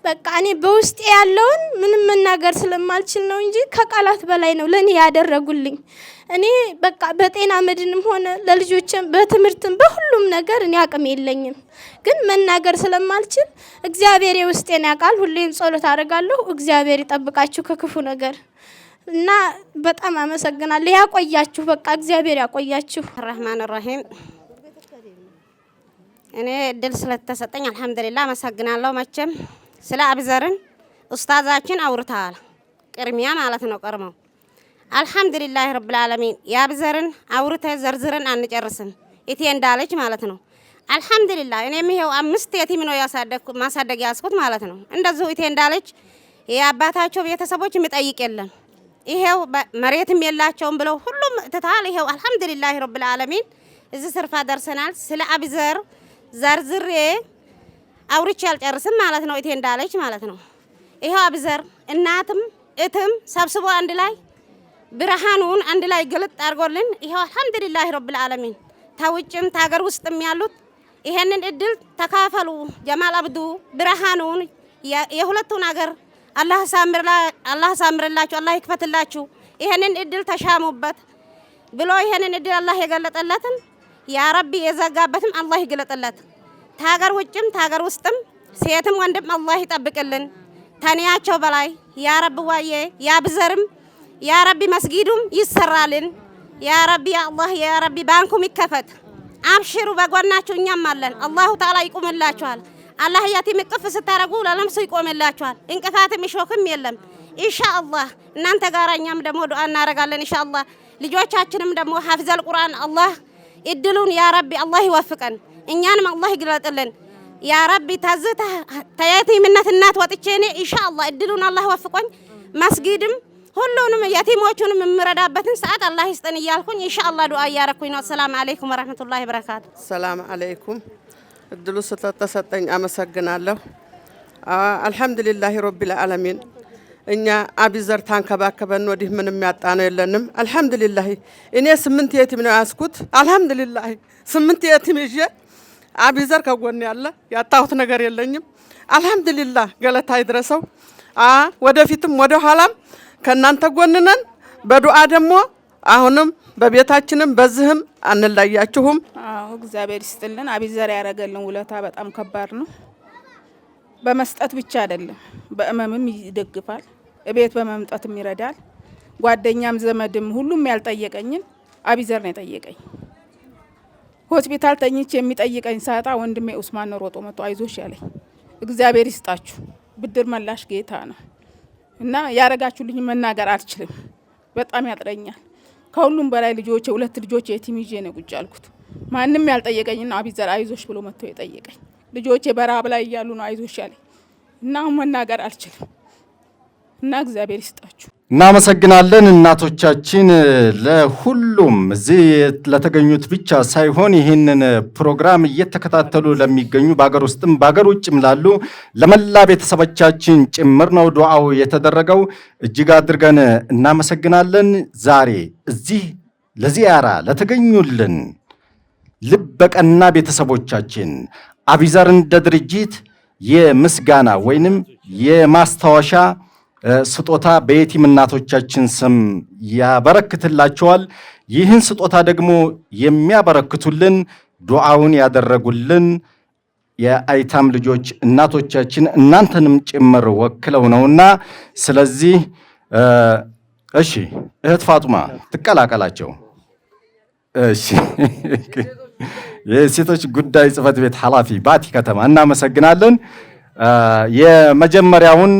በቃ እኔ በውስጤ ያለውን ምንም መናገር ስለማልችል ነው እንጂ ከቃላት በላይ ነው ለኔ ያደረጉልኝ። እኔ በቃ በጤና መድንም ሆነ ለልጆችም በትምህርትም በሁሉም ነገር እኔ አቅም የለኝም። ግን መናገር ስለማልችል እግዚአብሔር የውስጤን ያውቃል። ሁሌም ጸሎት አደርጋለሁ። እግዚአብሔር ይጠብቃችሁ ከክፉ ነገር እና በጣም አመሰግናለሁ። ያቆያችሁ፣ በቃ እግዚአብሔር ያቆያችሁ። ረህማን ረሂም እኔ እድል ስለተሰጠኝ አልሐምዱሊላህ አመሰግናለሁ። መቼም ስለ አቢዘርን ኡስታዛችን አውርተዋል፣ ቅድሚያ ማለት ነው ቀርመው። አልሐምዱሊላህ ረብል ዓለሚን የአቢዘርን አውርተ ዘርዝረን አንጨርስም። እቴ እንዳለች ማለት ነው። አልሐምዱሊላህ እኔም ይሄው 5 የቲም ነው ማሳደግ ያስኩት ማለት ነው። እንደዚሁ እቴ እንዳለች የአባታቸው ቤተሰቦች የሚጠይቅ የለም። ይሄው መሬትም የላቸውም ብለው ሁሉም ትታል። ይሄው አልሐምዱሊላህ ረብል ዓለሚን እዚህ ስርፋ ደርሰናል። ስለ አቢዘር ዘርዝሬ አውርቼ አልጨርስም ማለት ነው። እቴ እንዳለች ማለት ነው። ይሄው አቢዘር እናትም እትም ሰብስቦ አንድ ላይ ብርሃኑን አንድ ላይ ግልጥ አድርጎልን ይሄው አልሐምዱሊላህ ረብል ዓለሚን ታውጭም ታገር ውስጥም ያሉት ይሄንን እድል ተካፈሉ። ጀማል አብዱ ብርሃኑን የሁለቱን አገር አላህ ሳምርላችሁ፣ አላህ ይክፈትላችሁ። ይሄንን እድል ተሻሙበት ብሎ ይሄንን እድል አላህ የገለጠለትን ያ ረቢ የዘጋበትም አላህ ይግለጥለት። ታገር ውጭም ታገር ውስጥም ሴትም ወንድም አላህ ይጠብቅልን ተኒያቸው በላይ ያ ረቢ። ዋዬ ያ አቢዘርም ያ ረቢ መስጊዱም ይሰራልን ያ ረቢ። አላህ ያ ረቢ ባንኩም ይከፈት። አብሽሩ በጎናችሁ እኛም አለን። አላሁ ተዓላ ይቁምላችኋል። አላህ ያቲም ቅፍ ስታረጉ ለለምሱ ይቆምላችኋል። እንቅፋትም ይሾክም የለም ኢንሻአላህ። እናንተ ጋር እኛም ደግሞ ዱዓ እናረጋለን ኢንሻአላህ። ልጆቻችንም ደግሞ ሐፍዘል ቁርአን አላህ እድሉን ያ ረቢ አላህ ይወፍቀን፣ እኛንም አላህ ይግለጥልን ያ ረቢ። ተየቲምነት እናት ወጥቼ እኔ ኢንሻአላህ እድሉን አላህ ወፍቆኝ መስጊድም ሁሉንም የቲሞቹንም የምረዳበትን ሰዓት አላህ ይስጠን እያልኩኝ ኢንሻአላህ ዱዓ እያረኩኝ ነው። ሰላም አለይኩም ወራህመቱላሂ ወበረካቱ። ሰላም አለይኩም። እድሉ ስለተሰጠኝ አመሰግናለሁ። አልሐምዱሊላሂ ረቢል ዓለሚን። እኛ አቢዘር ታንከባከበን ወዲህ ምንም ያጣ ነው የለንም። አልሐምዱሊላህ እኔ 8 የቲም ነው ያስኩት። አልሐምዱሊላህ 8 የቲም ይዤ አቢዘር ከጎን ያለ ያጣሁት ነገር የለኝም። አልሐምዱሊላህ ገለታ ይድረሰው። ወደፊትም ወደ ኋላም ከናንተ ጎን ነን። በዱዓ ደግሞ አሁንም በቤታችንም በዚህም አንለያችሁም። እግዚአብሔር ይስጥልን። አቢዘር ያረገልን ውለታ በጣም ከባድ ነው። በመስጠት ብቻ አይደለም በእመምም ይደግፋል፣ እቤት በመምጣትም ይረዳል። ጓደኛም ዘመድም ሁሉም ያልጠየቀኝን አቢዘር ነው የጠየቀኝ። ሆስፒታል ተኝቼ የሚጠይቀኝ ሳጣ ወንድሜ ኡስማን ሮጦ መጥቶ አይዞሽ ያለኝ። እግዚአብሔር ይስጣችሁ፣ ብድር መላሽ ጌታ ነው እና ያረጋችሁልኝ መናገር አልችልም። በጣም ያጥረኛል። ከሁሉም በላይ ልጆቼ 2 ልጆቼ የቲም ይዤ ነው ቁጭ ያልኩት። ማንም ያልጠየቀኝና አቢዘር አይዞሽ ብሎ መጥቶ የጠየቀኝ። ልጆቼ በራብ ላይ እያሉ ነው አይዞሽ ያለኝ እና መናገር አልችልም እና እግዚአብሔር ይስጣችሁ። እናመሰግናለን እናቶቻችን። ለሁሉም እዚህ ለተገኙት ብቻ ሳይሆን ይህንን ፕሮግራም እየተከታተሉ ለሚገኙ በአገር ውስጥም በአገር ውጭም ላሉ ለመላ ቤተሰቦቻችን ጭምር ነው ዱዓው የተደረገው። እጅግ አድርገን እናመሰግናለን። ዛሬ እዚህ ለዚያራ ለተገኙልን ልበቀና ቤተሰቦቻችን አቢዘር እንደ ድርጅት የምስጋና ወይንም የማስታወሻ ስጦታ በየቲም እናቶቻችን ስም ያበረክትላቸዋል። ይህን ስጦታ ደግሞ የሚያበረክቱልን ዱዓውን ያደረጉልን የአይታም ልጆች እናቶቻችን እናንተንም ጭምር ወክለው ነውና፣ ስለዚህ እሺ እህት ፋጡማ ትቀላቀላቸው። እሺ የሴቶች ጉዳይ ጽሕፈት ቤት ኃላፊ ባቲ ከተማ እናመሰግናለን። የመጀመሪያውን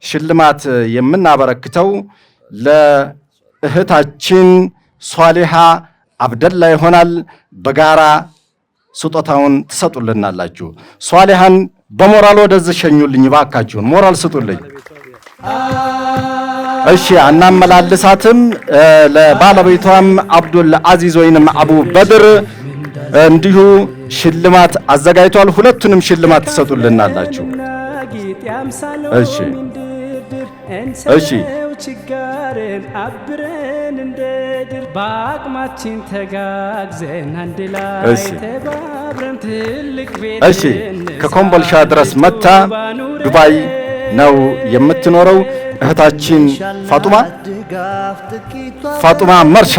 ሽልማት የምናበረክተው ለእህታችን ሷሊሃ አብደላ ይሆናል። በጋራ ስጦታውን ትሰጡልናላችሁ። ሷሊሃን በሞራል ወደዚህ ሸኙልኝ ባካችሁን፣ ሞራል ስጡልኝ። እሺ አናመላልሳትም። ለባለቤቷም አብዱል አዚዝ ወይንም አቡ በድር እንዲሁ ሽልማት አዘጋጅቷል። ሁለቱንም ሽልማት ትሰጡልናላችሁ። እሺ እሺ ችጋርን አብረን እንደድር በአቅማችን ተጋግዘን አንድ ላይ ተባብረን ትልቅ ቤት። እሺ ከኮምቦልሻ ድረስ መታ ዱባይ ነው የምትኖረው እህታችን ፋጡማ መርሻ፣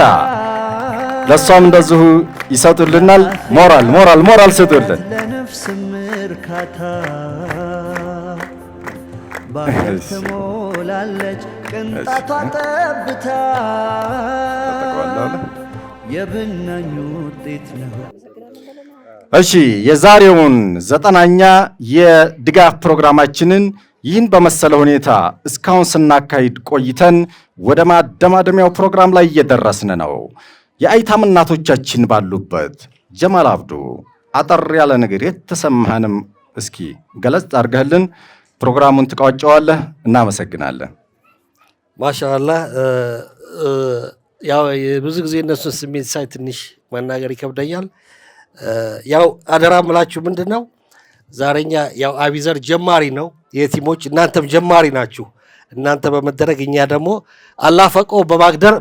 ለሷም እንደዚሁ ይሰጡልናል። ሞራል ሞራል ሞራል ስጡልን። ባህር ትሞላለች ቅንጣቷ ጠብታ የብናኙ ውጤት ነው። እሺ የዛሬውን 9ኛ የድጋፍ ፕሮግራማችንን ይህን በመሰለ ሁኔታ እስካሁን ስናካሂድ ቆይተን ወደ ማደማደሚያው ፕሮግራም ላይ እየደረስን ነው። የአይታም እናቶቻችን ባሉበት ጀማል አብዱ አጠር ያለ ነገር የተሰማህንም እስኪ ገለጽ አድርገህልን ፕሮግራሙን ትቋጨዋለህ። እናመሰግናለን። ማሻአላህ። ያው ብዙ ጊዜ እነሱን ስሜት ሳይ ትንሽ መናገር ይከብደኛል። ያው አደራ ምላችሁ ምንድነው ዛሬኛ ያው አቢዘር ጀማሪ ነው የቲሞች፣ እናንተም ጀማሪ ናችሁ። እናንተ በመደረግ እኛ ደግሞ አላህ ፈቆ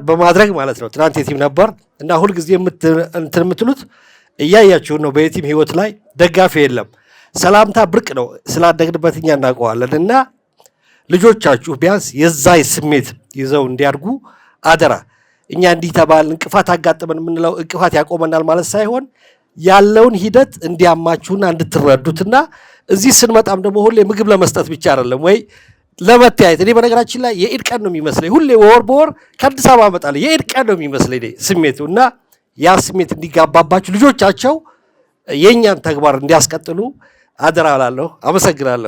በማድረግ ማለት ነው። ትናንት የቲም ነበር እና ሁልጊዜ እንትን የምትሉት እያያችሁ ነው። በየቲም ህይወት ላይ ደጋፊ የለም። ሰላምታ ብርቅ ነው፣ ስላደግንበት እኛ እናውቀዋለን። እና ልጆቻችሁ ቢያንስ የዛይ ስሜት ይዘው እንዲያድጉ አደራ። እኛ እንዲህ ተባል እንቅፋት አጋጥመን የምንለው እንቅፋት ያቆመናል ማለት ሳይሆን ያለውን ሂደት እንዲያማችሁና እንድትረዱትና እዚህ ስንመጣም ደግሞ ሁሌ ምግብ ለመስጠት ብቻ አይደለም ወይ ለመተያየት። እኔ በነገራችን ላይ የኢድ ቀን ነው የሚመስለኝ፣ ሁሌ ወር በወር ከአዲስ አበባ እመጣለሁ። የኢድ ቀን ነው የሚመስለኝ ስሜቱ እና ያ ስሜት እንዲጋባባችሁ ልጆቻቸው የእኛን ተግባር እንዲያስቀጥሉ አደራ እላለሁ። አመሰግናለሁ።